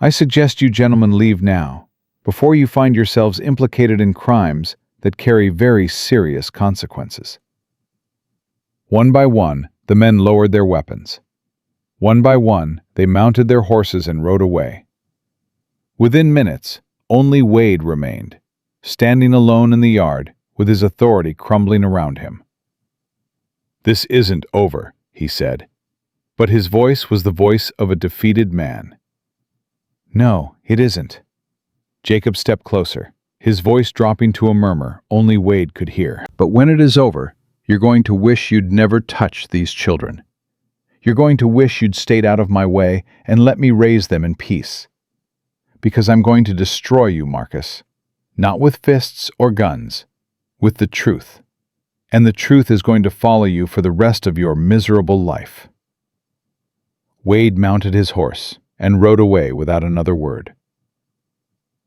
"I suggest you gentlemen leave now, before you find yourselves implicated in crimes that carry very serious consequences." One by one, the men lowered their weapons. One by one, they mounted their horses and rode away. Within minutes, only Wade remained, standing alone in the yard with his authority crumbling around him. "This isn't over," he said, but his voice was the voice of a defeated man. "No, it isn't." Jacob stepped closer, his voice dropping to a murmur only Wade could hear. "But when it is over, you're going to wish you'd never touched these children. You're going to wish you'd stayed out of my way and let me raise them in peace. Because I'm going to destroy you, Marcus. Not with fists or guns, with the truth. And the truth is going to follow you for the rest of your miserable life." Wade mounted his horse and rode away without another word.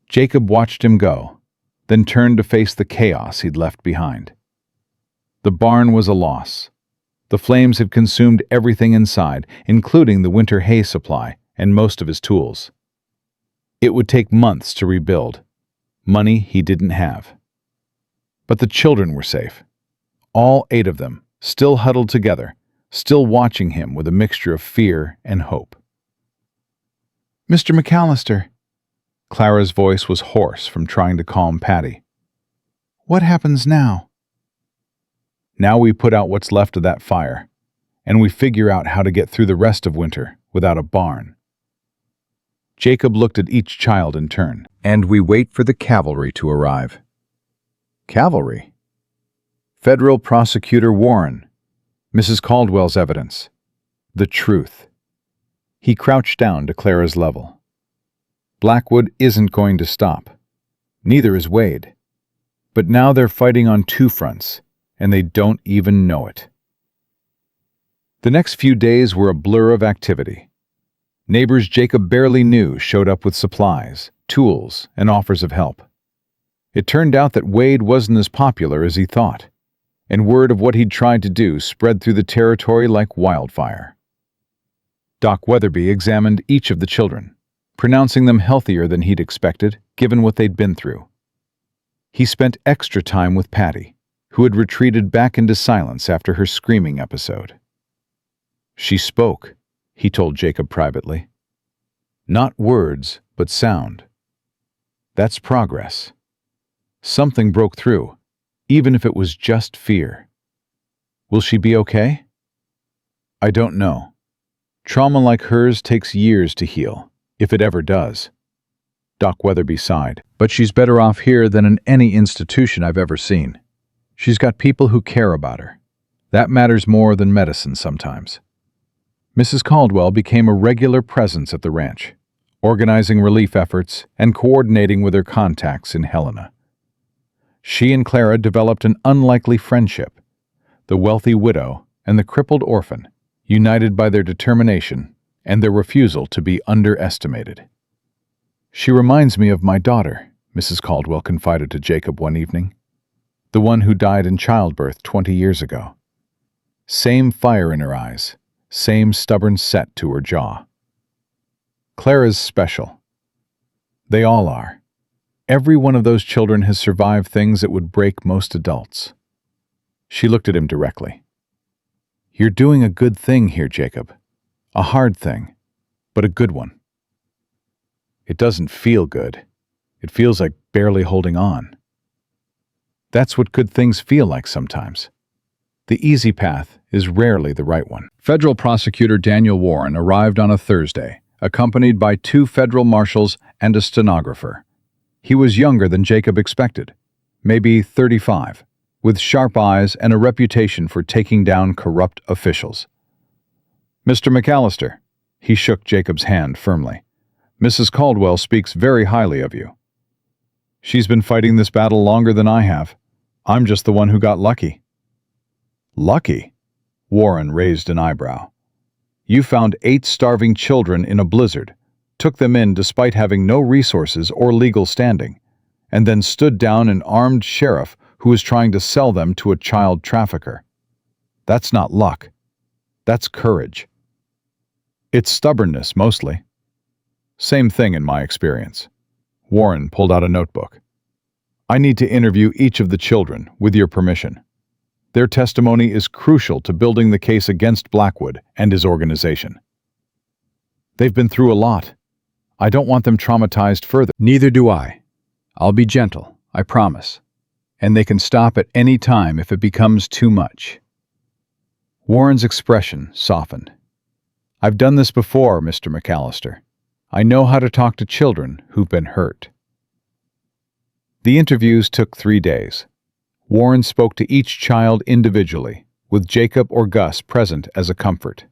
Jacob watched him go, then turned to face the chaos he'd left behind. The barn was a loss. The flames had consumed everything inside, including the winter hay supply and most of his tools. It would take months to rebuild, money he didn't have. But the children were safe. All 8 of them, still huddled together, still watching him with a mixture of fear and hope. "Mr. McAllister," Clara's voice was hoarse from trying to calm Patty. "What happens now?" "Now we put out what's left of that fire, and we figure out how to get through the rest of winter without a barn." Jacob looked at each child in turn. "And we wait for the cavalry to arrive." "Cavalry?" "Federal Prosecutor Warren. Mrs. Caldwell's evidence. The truth." He crouched down to Clara's level. "Blackwood isn't going to stop. Neither is Wade. But now they're fighting on two fronts, and they don't even know it." The next few days were a blur of activity. Neighbors Jacob barely knew showed up with supplies, tools, and offers of help. It turned out that Wade wasn't as popular as he thought, and word of what he'd tried to do spread through the territory like wildfire. Doc Weatherby examined each of the children, pronouncing them healthier than he'd expected, given what they'd been through. He spent extra time with Patty, who had retreated back into silence after her screaming episode. "She spoke," he told Jacob privately. "Not words, but sound. That's progress. Something broke through, even if it was just fear. Will she be okay?" "I don't know. Trauma like hers takes years to heal, if it ever does." Doc Weatherby sighed. "But she's better off here than in any institution I've ever seen. She's got people who care about her. That matters more than medicine sometimes." Mrs. Caldwell became a regular presence at the ranch, organizing relief efforts and coordinating with her contacts in Helena. She and Clara developed an unlikely friendship, the wealthy widow and the crippled orphan, united by their determination and their refusal to be underestimated. "She reminds me of my daughter," Mrs. Caldwell confided to Jacob one evening. "The one who died in childbirth 20 years ago. Same fire in her eyes, same stubborn set to her jaw." Clara's special. They all are. Every one of those children has survived things that would break most adults. She looked at him directly. "You're doing a good thing here, Jacob. A hard thing, but a good one." "It doesn't feel good. It feels like barely holding on." "That's what good things feel like sometimes. The easy path is rarely the right one." Federal Prosecutor Daniel Warren arrived on a Thursday, accompanied by 2 federal marshals and a stenographer. He was younger than Jacob expected, maybe 35, with sharp eyes and a reputation for taking down corrupt officials. "Mr. McAllister," he shook Jacob's hand firmly, "Mrs. Caldwell speaks very highly of you." "She's been fighting this battle longer than I have. I'm just the one who got lucky." "Lucky?" Warren raised an eyebrow. "You found 8 starving children in a blizzard, took them in despite having no resources or legal standing, and then stood down an armed sheriff who was trying to sell them to a child trafficker. That's not luck. That's courage. It's stubbornness, mostly. Same thing in my experience." Warren pulled out a notebook. "I need to interview each of the children, with your permission. Their testimony is crucial to building the case against Blackwood and his organization. They've been through a lot. I don't want them traumatized further." "Neither do I. I'll be gentle, I promise. And they can stop at any time if it becomes too much." Warren's expression softened. "I've done this before, Mr. McAllister. I know how to talk to children who've been hurt." The interviews took 3 days. Warren spoke to each child individually, with Jacob or Gus present as a comfort.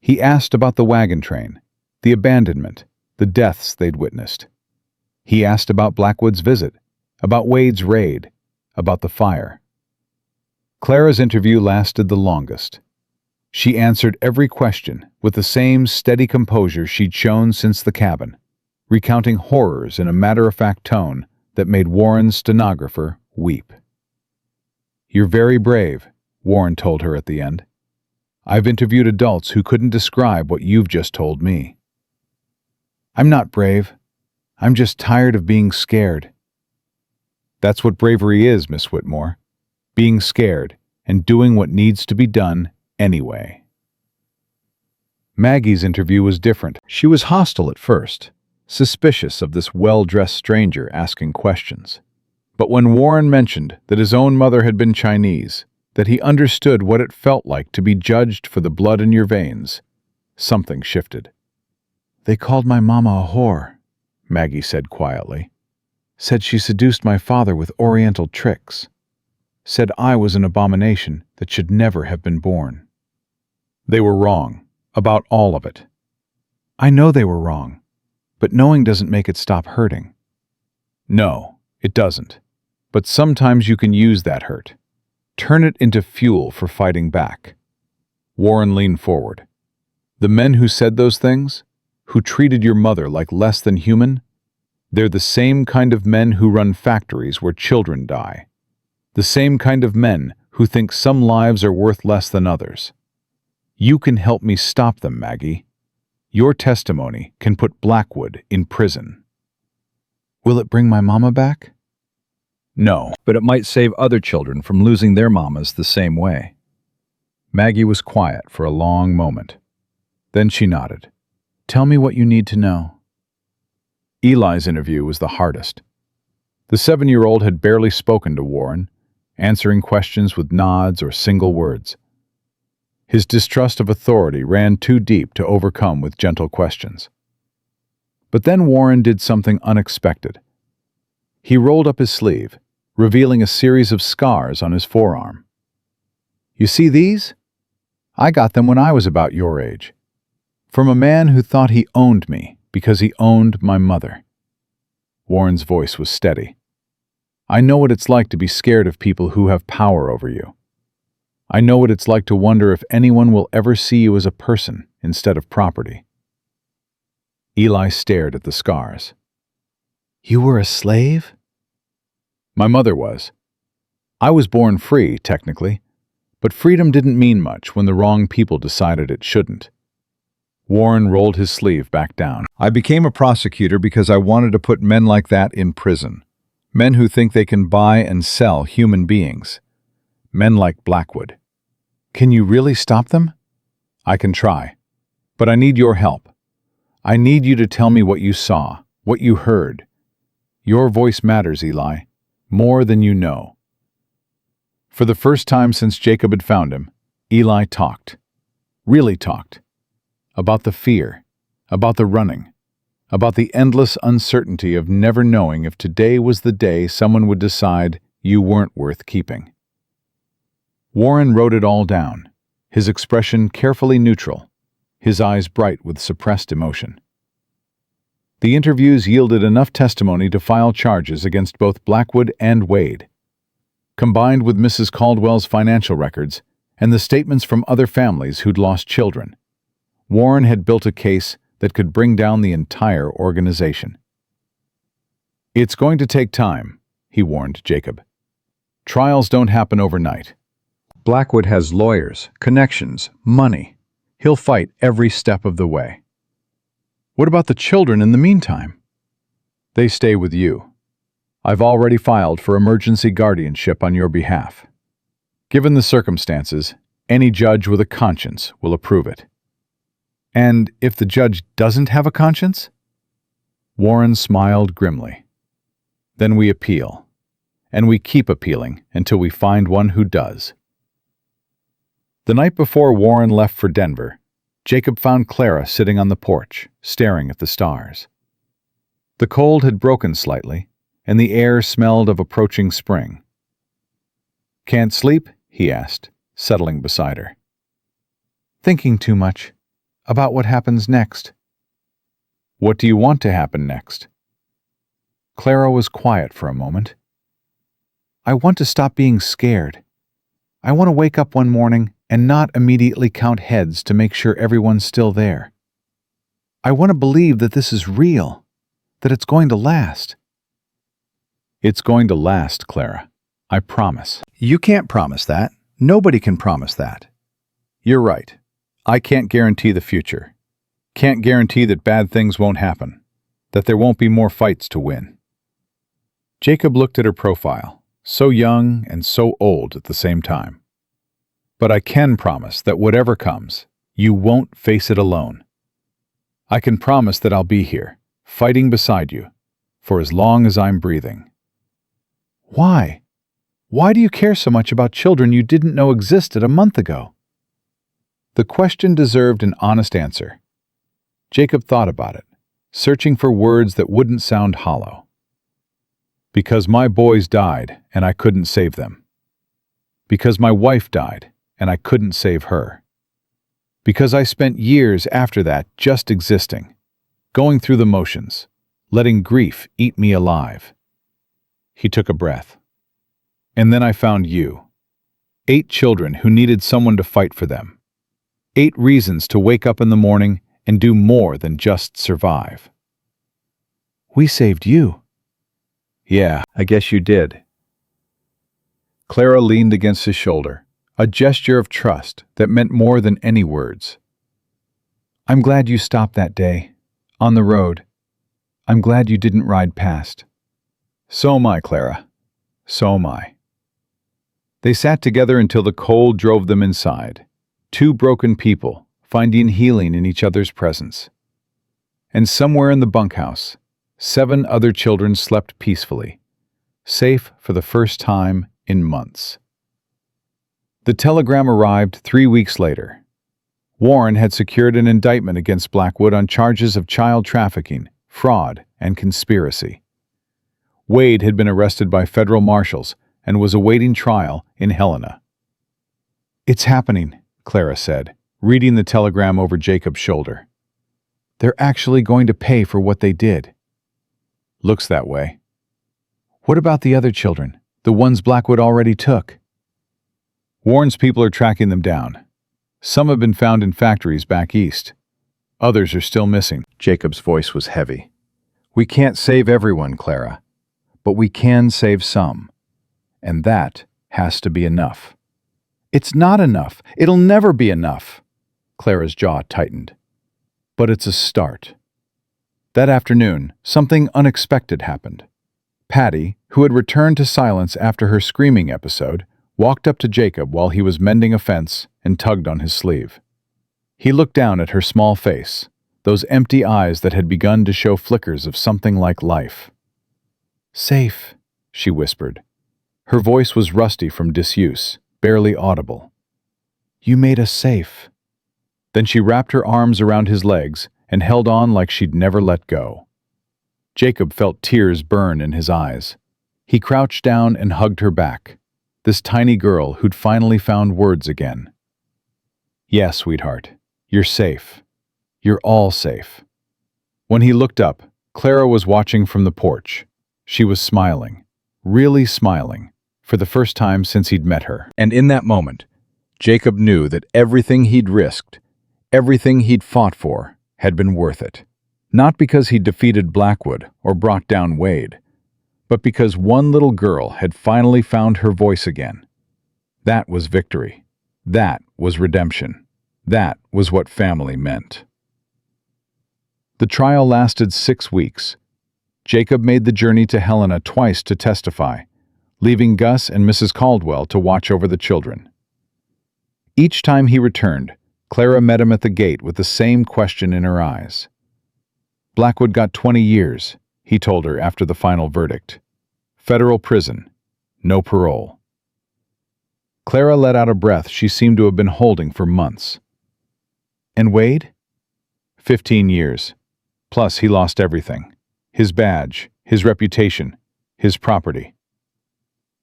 He asked about the wagon train, the abandonment, the deaths they'd witnessed. He asked about Blackwood's visit, about Wade's raid, about the fire. Clara's interview lasted the longest. She answered every question with the same steady composure she'd shown since the cabin, recounting horrors in a matter-of-fact tone that made Warren's stenographer weep. "You're very brave," Warren told her at the end. "I've interviewed adults who couldn't describe what you've just told me." "I'm not brave. I'm just tired of being scared." "That's what bravery is, Miss Whitmore. Being scared and doing what needs to be done anyway." Maggie's interview was different. She was hostile at first, suspicious of this well-dressed stranger asking questions. But when Warren mentioned that his own mother had been Chinese, that he understood what it felt like to be judged for the blood in your veins, something shifted. "They called my mama a whore," Maggie said quietly. "Said she seduced my father with oriental tricks. Said I was an abomination that should never have been born." They were wrong about all of it. "I know they were wrong, but knowing doesn't make it stop hurting." No, it doesn't. But sometimes you can use that hurt. Turn it into fuel for fighting back. Warren leaned forward. "The men who said those things, who treated your mother like less than human, they're the same kind of men who run factories where children die. The same kind of men who think some lives are worth less than others. You can help me stop them, Maggie. Your testimony can put Blackwood in prison." "Will it bring my mama back?" No, but it might save other children from losing their mamas the same way. Maggie was quiet for a long moment. Then she nodded. "Tell me what you need to know." Eli's interview was the hardest. The 7-year-old had barely spoken to Warren, answering questions with nods or single words. His distrust of authority ran too deep to overcome with gentle questions. But then Warren did something unexpected. He rolled up his sleeve, revealing a series of scars on his forearm. "You see these? I got them when I was about your age. From a man who thought he owned me because he owned my mother." Warren's voice was steady. "I know what it's like to be scared of people who have power over you. I know what it's like to wonder if anyone will ever see you as a person instead of property." Eli stared at the scars. "You were a slave?" "My mother was. I was born free, technically, but freedom didn't mean much when the wrong people decided it shouldn't." Warren rolled his sleeve back down. "I became a prosecutor because I wanted to put men like that in prison. Men who think they can buy and sell human beings. Men like Blackwood. Can you really stop them?" "I can try. But I need your help. I need you to tell me what you saw, what you heard. Your voice matters, Eli. More than you know." For the first time since Jacob had found him, Eli talked. Really talked. About the fear, about the running, about the endless uncertainty of never knowing if today was the day someone would decide you weren't worth keeping. Warren wrote it all down, his expression carefully neutral, his eyes bright with suppressed emotion. The interviews yielded enough testimony to file charges against both Blackwood and Wade. Combined with Mrs. Caldwell's financial records and the statements from other families who'd lost children, Warren had built a case that could bring down the entire organization. "It's going to take time," he warned Jacob. "Trials don't happen overnight. Blackwood has lawyers, connections, money. He'll fight every step of the way." "What about the children in the meantime?" "They stay with you. I've already filed for emergency guardianship on your behalf. Given the circumstances, any judge with a conscience will approve it." "And if the judge doesn't have a conscience?" Warren smiled grimly. "Then we appeal. And we keep appealing until we find one who does." The night before Warren left for Denver, Jacob found Clara sitting on the porch, staring at the stars. The cold had broken slightly, and the air smelled of approaching spring. "Can't sleep?" he asked, settling beside her. "Thinking too much. About what happens next." "What do you want to happen next?" Clara was quiet for a moment. "I want to stop being scared. I want to wake up one morning and not immediately count heads to make sure everyone's still there. I want to believe that this is real, that it's going to last." "It's going to last, Clara. I promise." "You can't promise that. Nobody can promise that." "You're right. I can't guarantee the future. Can't guarantee that bad things won't happen, that there won't be more fights to win." Jacob looked at her profile, so young and so old at the same time. "But I can promise that whatever comes, you won't face it alone. I can promise that I'll be here, fighting beside you, for as long as I'm breathing. Why? Why do you care so much about children you didn't know existed a month ago? The question deserved an honest answer. Jacob thought about it, searching for words that wouldn't sound hollow. Because my boys died and I couldn't save them. Because my wife died and I couldn't save her. Because I spent years after that just existing, going through the motions, letting grief eat me alive. He took a breath. And then I found you. 8 children who needed someone to fight for them. 8 reasons to wake up in the morning and do more than just survive. We saved you. Yeah, I guess you did. Clara leaned against his shoulder, a gesture of trust that meant more than any words. I'm glad you stopped that day, on the road. I'm glad you didn't ride past. So am I, Clara. So am I. They sat together until the cold drove them inside, 2 broken people finding healing in each other's presence. And somewhere in the bunkhouse, 7 other children slept peacefully, safe for the first time in months. The telegram arrived 3 weeks later. Warren had secured an indictment against Blackwood on charges of child trafficking, fraud, and conspiracy. Wade had been arrested by federal marshals and was awaiting trial in Helena. It's happening, Clara said, reading the telegram over Jacob's shoulder. They're actually going to pay for what they did. Looks that way. What about the other children, the ones Blackwood already took? Warren's people are tracking them down. Some have been found in factories back east. Others are still missing. Jacob's voice was heavy. We can't save everyone, Clara, but we can save some. And that has to be enough. It's not enough. It'll never be enough. Clara's jaw tightened. But it's a start. That afternoon, something unexpected happened. Patty, who had returned to silence after her screaming episode, walked up to Jacob while he was mending a fence and tugged on his sleeve. He looked down at her small face, those empty eyes that had begun to show flickers of something like life. Safe, she whispered. Her voice was rusty from disuse, barely audible. You made us safe. Then she wrapped her arms around his legs and held on like she'd never let go. Jacob felt tears burn in his eyes. He crouched down and hugged her back, this tiny girl who'd finally found words again. Yes, sweetheart, you're safe. You're all safe. When he looked up, Clara was watching from the porch. She was smiling, really smiling, for the first time since he'd met her. And in that moment, Jacob knew that everything he'd risked, everything he'd fought for, had been worth it. Not because he'd defeated Blackwood or brought down Wade, but because one little girl had finally found her voice again. That was victory. That was redemption. That was what family meant. The trial lasted 6 weeks. Jacob made the journey to Helena twice to testify, leaving Gus and Mrs. Caldwell to watch over the children. Each time he returned, Clara met him at the gate with the same question in her eyes. Blackwood got 20 years, he told her after the final verdict. Federal prison, no parole. Clara let out a breath she seemed to have been holding for months. And Wade? 15 years. Plus he lost everything. His badge, his reputation, his property.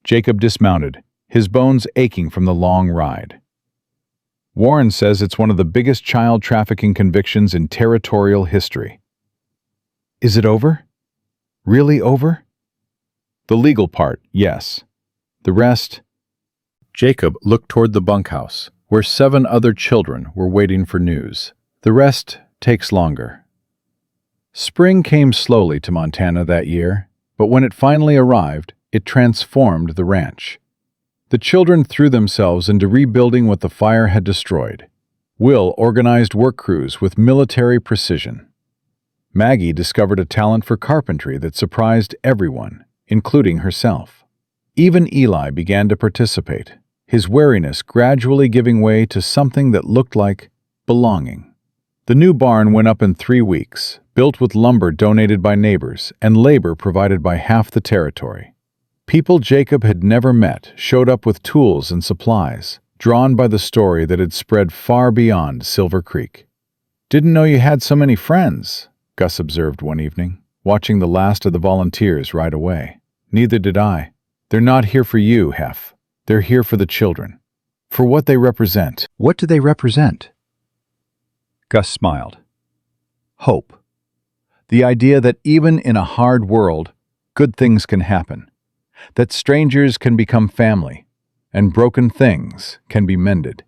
Jacob dismounted, his bones aching from the long ride. Warren says it's one of the biggest child trafficking convictions in territorial history. Is it over? Really over? The legal part, yes. The rest... Jacob looked toward the bunkhouse, where 7 other children were waiting for news. The rest takes longer. Spring came slowly to Montana that year, but when it finally arrived, it transformed the ranch. The children threw themselves into rebuilding what the fire had destroyed. Will organized work crews with military precision. Maggie discovered a talent for carpentry that surprised everyone, including herself. Even Eli began to participate, his wariness gradually giving way to something that looked like belonging. The new barn went up in 3 weeks, built with lumber donated by neighbors and labor provided by half the territory. People Jacob had never met showed up with tools and supplies, drawn by the story that had spread far beyond Silver Creek. "Didn't know you had so many friends," Gus observed one evening, watching the last of the volunteers ride away. "Neither did I. They're not here for you, Hef. They're here for the children. For what they represent." "What do they represent?" Gus smiled. "Hope. The idea that even in a hard world, good things can happen. That strangers can become family, and broken things can be mended."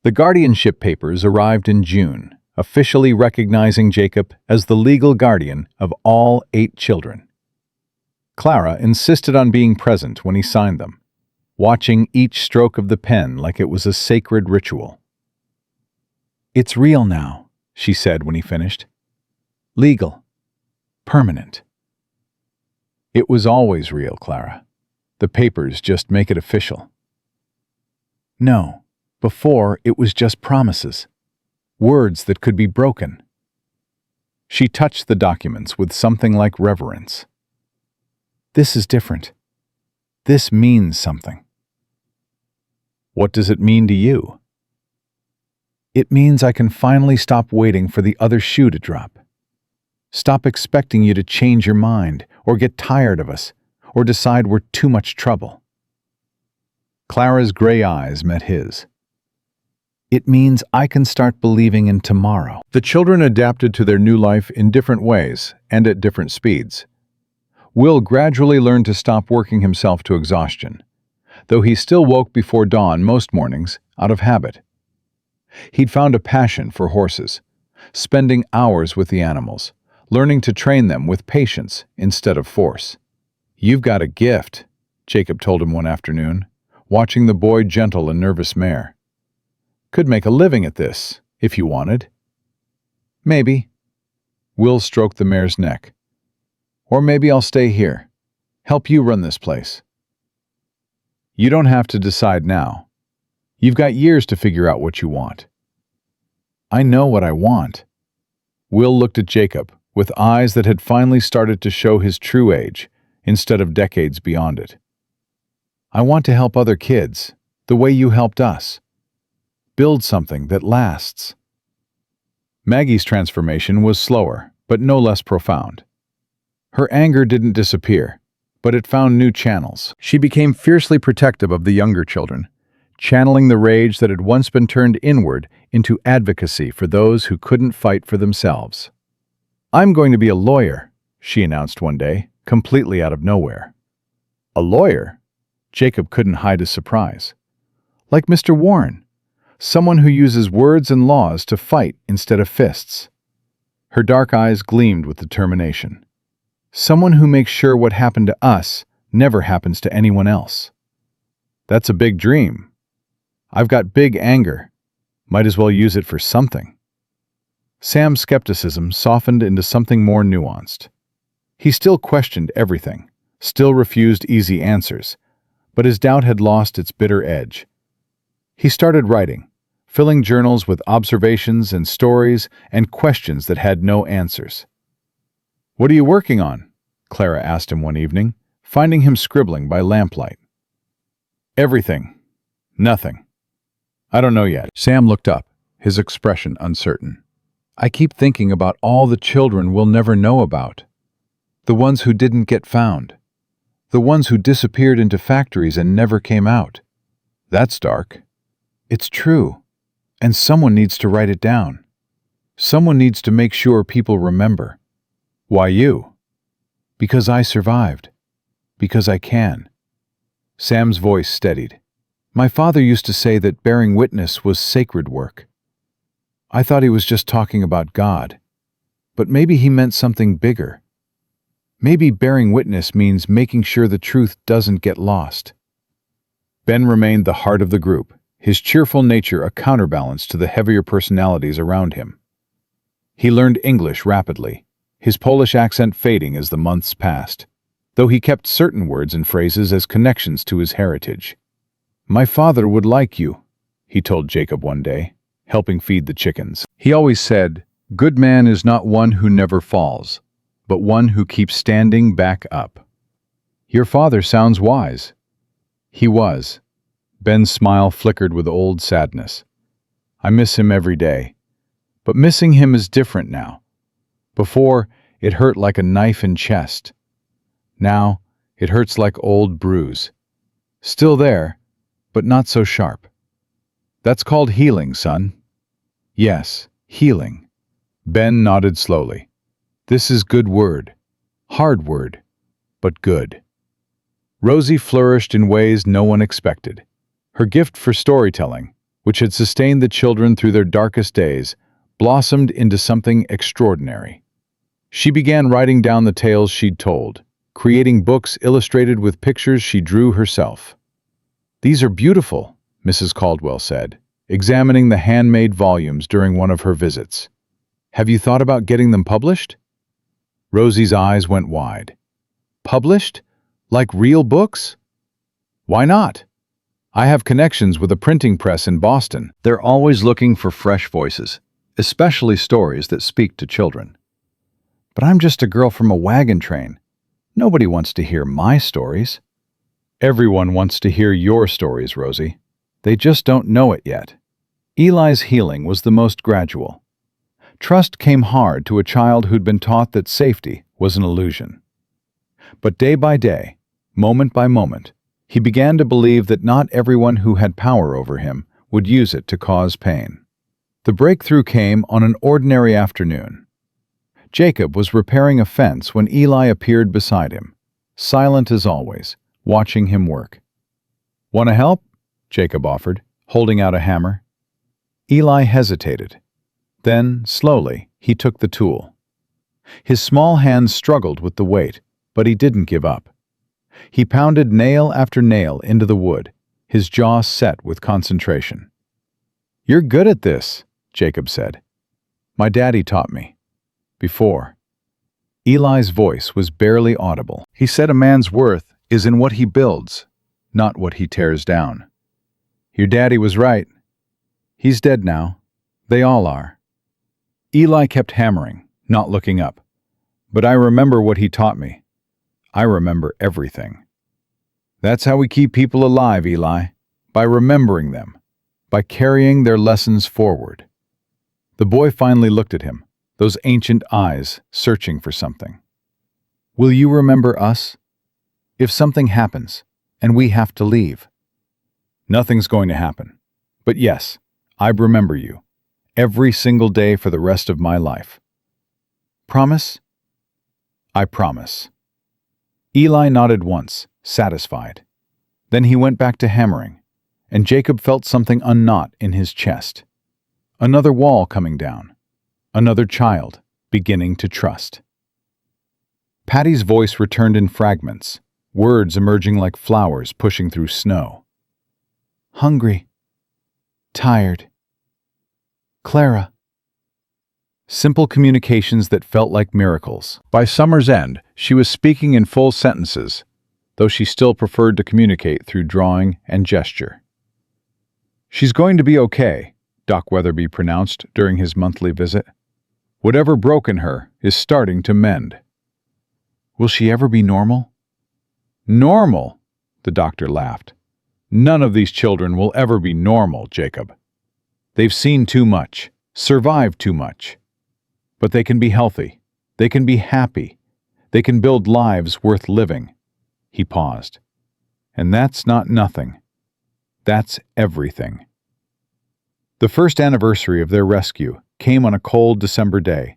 The guardianship papers arrived in June, officially recognizing Jacob as the legal guardian of all 8 children. Clara insisted on being present when he signed them, watching each stroke of the pen like it was a sacred ritual. "It's real now," she said when he finished. "Legal. Permanent." "It was always real, Clara. The papers just make it official." "No. Before, it was just promises. Words that could be broken." She touched the documents with something like reverence. "This is different. This means something." "What does it mean to you?" "It means I can finally stop waiting for the other shoe to drop. Stop expecting you to change your mind, or get tired of us, or decide we're too much trouble." Clara's gray eyes met his. "It means I can start believing in tomorrow." The children adapted to their new life in different ways and at different speeds. Will gradually learned to stop working himself to exhaustion, though he still woke before dawn most mornings out of habit. He'd found a passion for horses, spending hours with the animals, learning to train them with patience instead of force. "You've got a gift," Jacob told him one afternoon, watching the boy gentle a nervous mare. "Could make a living at this, if you wanted." "Maybe." Will stroked the mare's neck. "Or maybe I'll stay here, help you run this place." "You don't have to decide now. You've got years to figure out what you want." "I know what I want." Will looked at Jacob with eyes that had finally started to show his true age instead of decades beyond it. "I want to help other kids, the way you helped us. Build something that lasts." Maggie's transformation was slower, but no less profound. Her anger didn't disappear, but it found new channels. She became fiercely protective of the younger children, channeling the rage that had once been turned inward into advocacy for those who couldn't fight for themselves. "I'm going to be a lawyer," she announced one day, completely out of nowhere. "A lawyer?" Jacob couldn't hide his surprise. "Like Mr. Warren, someone who uses words and laws to fight instead of fists." Her dark eyes gleamed with determination. "Someone who makes sure what happened to us never happens to anyone else." "That's a big dream." "I've got big anger. Might as well use it for something." Sam's skepticism softened into something more nuanced. He still questioned everything, still refused easy answers, but his doubt had lost its bitter edge. He started writing, filling journals with observations and stories and questions that had no answers. "What are you working on?" Clara asked him one evening, finding him scribbling by lamplight. "Everything. Nothing. I don't know yet." Sam looked up, his expression uncertain. "I keep thinking about all the children we'll never know about. The ones who didn't get found. The ones who disappeared into factories and never came out. That's dark." "It's true. And someone needs to write it down. Someone needs to make sure people remember." "Why you?" "Because I survived. Because I can." Sam's voice steadied. "My father used to say that bearing witness was sacred work. I thought he was just talking about God. But maybe he meant something bigger. Maybe bearing witness means making sure the truth doesn't get lost." Ben remained the heart of the group, his cheerful nature a counterbalance to the heavier personalities around him. He learned English rapidly, his Polish accent fading as the months passed, though he kept certain words and phrases as connections to his heritage. "My father would like you," he told Jacob one day, helping feed the chickens. "He always said, Good man is not one who never falls, but one who keeps standing back up. Your father sounds wise. He was. Ben's smile flickered with old sadness. I miss him every day. But missing him is different now. Before, it hurt like a knife in chest. Now, it hurts like old bruise. Still there, but not so sharp. That's called healing, son. Yes, healing. Ben nodded slowly. This is good word. Hard word, but good. Rosie flourished in ways no one expected. Her gift for storytelling, which had sustained the children through their darkest days, blossomed into something extraordinary. She began writing down the tales she'd told, creating books illustrated with pictures she drew herself. These are beautiful, Mrs. Caldwell said, examining the handmade volumes during one of her visits. Have you thought about getting them published? Rosie's eyes went wide. Published? Like real books? Why not? I have connections with a printing press in Boston. They're always looking for fresh voices, especially stories that speak to children. But I'm just a girl from a wagon train. Nobody wants to hear my stories. Everyone wants to hear your stories, Rosie. They just don't know it yet. Eli's healing was the most gradual. Trust came hard to a child who'd been taught that safety was an illusion. But day by day, moment by moment, he began to believe that not everyone who had power over him would use it to cause pain. The breakthrough came on an ordinary afternoon. Jacob was repairing a fence when Eli appeared beside him, silent as always, watching him work. Want to help? Jacob offered, holding out a hammer. Eli hesitated. Then, slowly, he took the tool. His small hands struggled with the weight, but he didn't give up. He pounded nail after nail into the wood, his jaw set with concentration. You're good at this, Jacob said. My daddy taught me. Before. Eli's voice was barely audible. He said a man's worth is in what he builds, not what he tears down. Your daddy was right. He's dead now. They all are. Eli kept hammering, not looking up. But I remember what he taught me. I remember everything. That's how we keep people alive, Eli, by remembering them, by carrying their lessons forward. The boy finally looked at him, those ancient eyes searching for something. Will you remember us? If something happens, and we have to leave. Nothing's going to happen. But yes, I remember you, every single day for the rest of my life. Promise? I promise. Eli nodded once, satisfied. Then he went back to hammering, and Jacob felt something unknot in his chest. Another wall coming down. Another child beginning to trust. Patty's voice returned in fragments, words emerging like flowers pushing through snow. Hungry. Tired. Clara. Simple communications that felt like miracles. By summer's end, she was speaking in full sentences, though she still preferred to communicate through drawing and gesture. She's going to be okay, Doc Weatherby pronounced during his monthly visit. Whatever broke in her is starting to mend. Will she ever be normal? Normal? The doctor laughed. None of these children will ever be normal, Jacob. They've seen too much, survived too much. But they can be healthy. They can be happy. They can build lives worth living. He paused. And that's not nothing. That's everything. The first anniversary of their rescue came on a cold December day.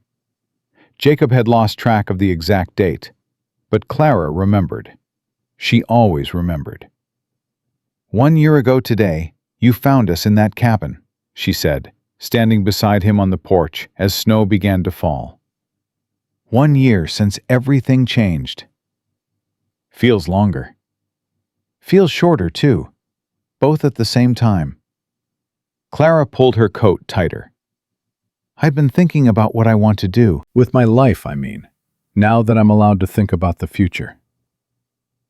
Jacob had lost track of the exact date, but Clara remembered. She always remembered. 1 year ago today, you found us in that cabin, she said, standing beside him on the porch as snow began to fall. 1 year since everything changed. Feels longer. Feels shorter, too, both at the same time. Clara pulled her coat tighter. I've been thinking about what I want to do. With my life, I mean, now that I'm allowed to think about the future.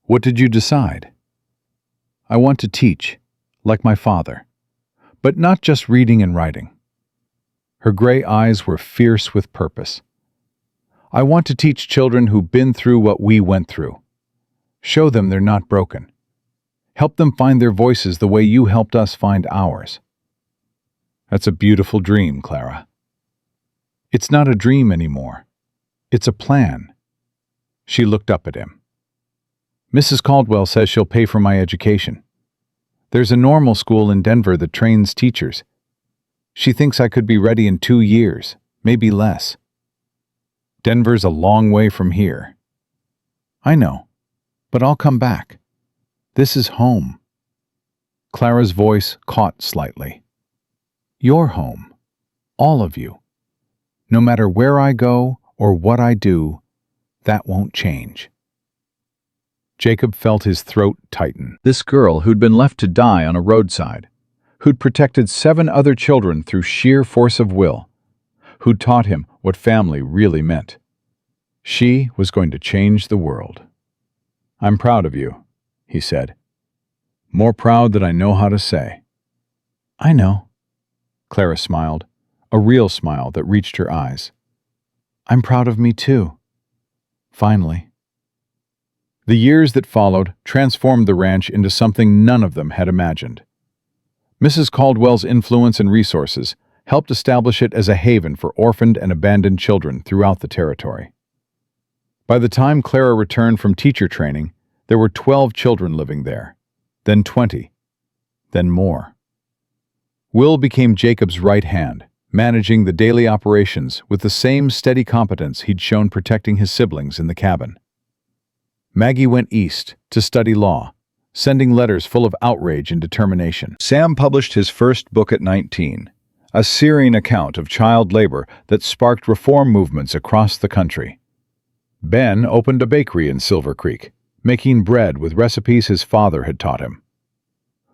What did you decide? I want to teach, like my father, but not just reading and writing. Her gray eyes were fierce with purpose. "I want to teach children who've been through what we went through. Show them they're not broken. Help them find their voices the way you helped us find ours." "That's a beautiful dream, Clara." "It's not a dream anymore. It's a plan." She looked up at him. "Mrs. Caldwell says she'll pay for my education. There's a normal school in Denver that trains teachers. She thinks I could be ready in 2 years, maybe less." "Denver's a long way from here." "I know, but I'll come back. This is home." Clara's voice caught slightly. "Your home. All of you. No matter where I go or what I do, that won't change." Jacob felt his throat tighten. This girl who'd been left to die on a roadside, who'd protected 7 other children through sheer force of will, who'd taught him what family really meant. She was going to change the world. "I'm proud of you," he said. "More proud than I know how to say." "I know." Clara smiled, a real smile that reached her eyes. "I'm proud of me too. Finally." The years that followed transformed the ranch into something none of them had imagined. Mrs. Caldwell's influence and resources helped establish it as a haven for orphaned and abandoned children throughout the territory. By the time Clara returned from teacher training, there were 12 children living there, then 20, then more. Will became Jacob's right hand, managing the daily operations with the same steady competence he'd shown protecting his siblings in the cabin. Maggie went east to study law, sending letters full of outrage and determination. Sam published his first book at 19, a searing account of child labor that sparked reform movements across the country. Ben opened a bakery in Silver Creek, making bread with recipes his father had taught him.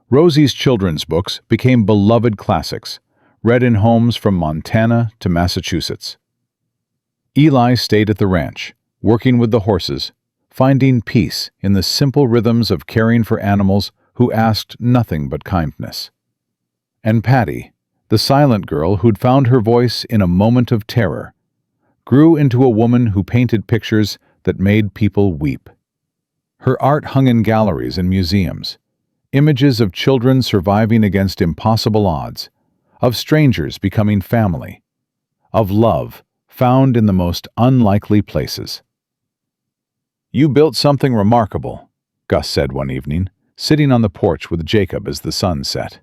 Rosie's children's books became beloved classics, read in homes from Montana to Massachusetts. Eli stayed at the ranch, working with the horses, finding peace in the simple rhythms of caring for animals who asked nothing but kindness. And Patty, the silent girl who'd found her voice in a moment of terror, grew into a woman who painted pictures that made people weep. Her art hung in galleries and museums, images of children surviving against impossible odds, of strangers becoming family, of love found in the most unlikely places. "You built something remarkable," Gus said one evening, sitting on the porch with Jacob as the sun set.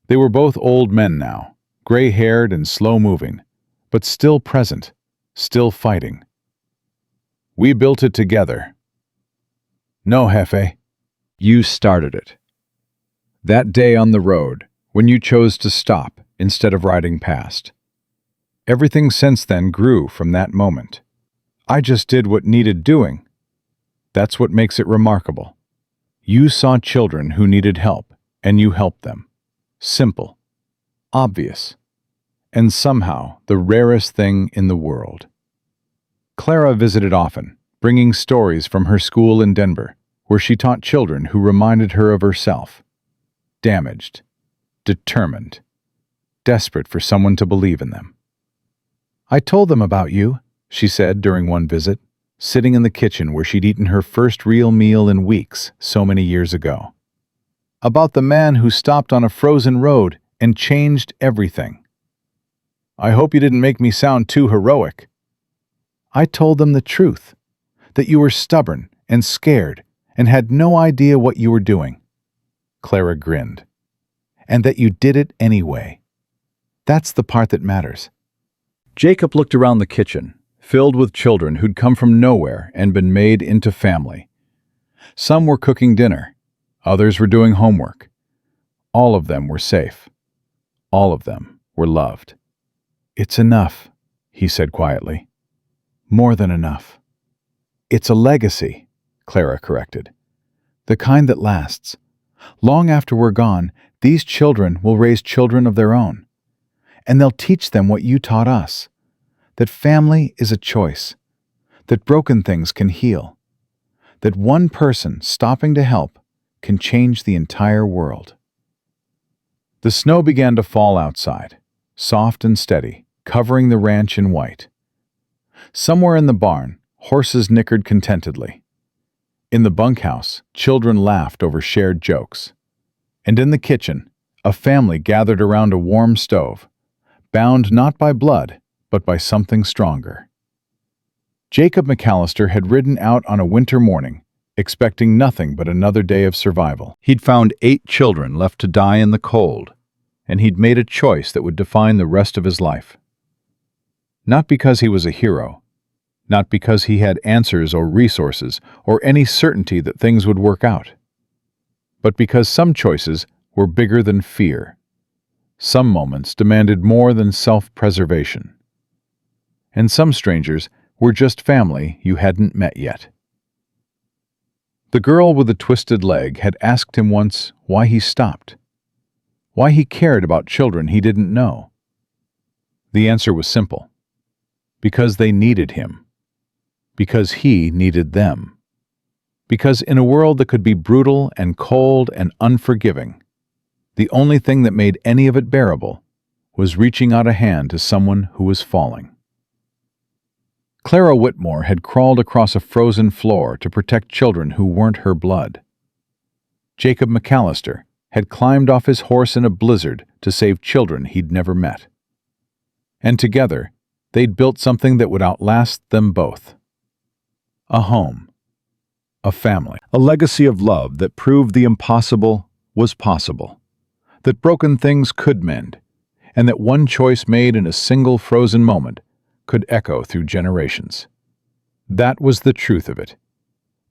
They were both old men now, gray-haired and slow-moving, but still present, still fighting. "We built it together." "No, Jefe. You started it. That day on the road, when you chose to stop instead of riding past. Everything since then grew from that moment. I just did what needed doing. That's what makes it remarkable. You saw children who needed help, and you helped them. Simple. Obvious. And somehow the rarest thing in the world." Clara visited often, bringing stories from her school in Denver, where she taught children who reminded her of herself. Damaged. Determined. Desperate for someone to believe in them. "I told them about you," she said during one visit, sitting in the kitchen where she'd eaten her first real meal in weeks so many years ago. "About the man who stopped on a frozen road and changed everything." "I hope you didn't make me sound too heroic." "I told them the truth, that you were stubborn and scared and had no idea what you were doing." Clara grinned. "And that you did it anyway. That's the part that matters." Jacob looked around the kitchen, filled with children who'd come from nowhere and been made into family. Some were cooking dinner. Others were doing homework. All of them were safe. All of them were loved. "It's enough," he said quietly. "More than enough." "It's a legacy," Clara corrected. "The kind that lasts. Long after we're gone, these children will raise children of their own. And they'll teach them what you taught us. That family is a choice. That broken things can heal. That one person stopping to help can change the entire world." The snow began to fall outside, soft and steady, covering the ranch in white. Somewhere in the barn, horses nickered contentedly. In the bunkhouse, children laughed over shared jokes. And in the kitchen, a family gathered around a warm stove, bound not by blood, but by something stronger. Jacob McAllister had ridden out on a winter morning, expecting nothing but another day of survival. He'd found 8 children left to die in the cold, and he'd made a choice that would define the rest of his life. Not because he was a hero, not because he had answers or resources or any certainty that things would work out, but because some choices were bigger than fear. Some moments demanded more than self-preservation. And some strangers were just family you hadn't met yet. The girl with the twisted leg had asked him once why he stopped, why he cared about children he didn't know. The answer was simple: because they needed him, because he needed them, because in a world that could be brutal and cold and unforgiving, the only thing that made any of it bearable was reaching out a hand to someone who was falling. Clara Whitmore had crawled across a frozen floor to protect children who weren't her blood. Jacob McAllister had climbed off his horse in a blizzard to save children he'd never met. And together, they'd built something that would outlast them both. A home. A family. A legacy of love that proved the impossible was possible. That broken things could mend, and that one choice made in a single frozen moment could echo through generations. That was the truth of it.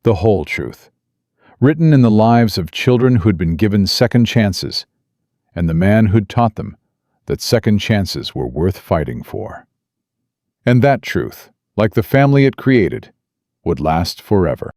The whole truth. Written in the lives of children who'd been given second chances, and the man who'd taught them that second chances were worth fighting for. And that truth, like the family it created, would last forever.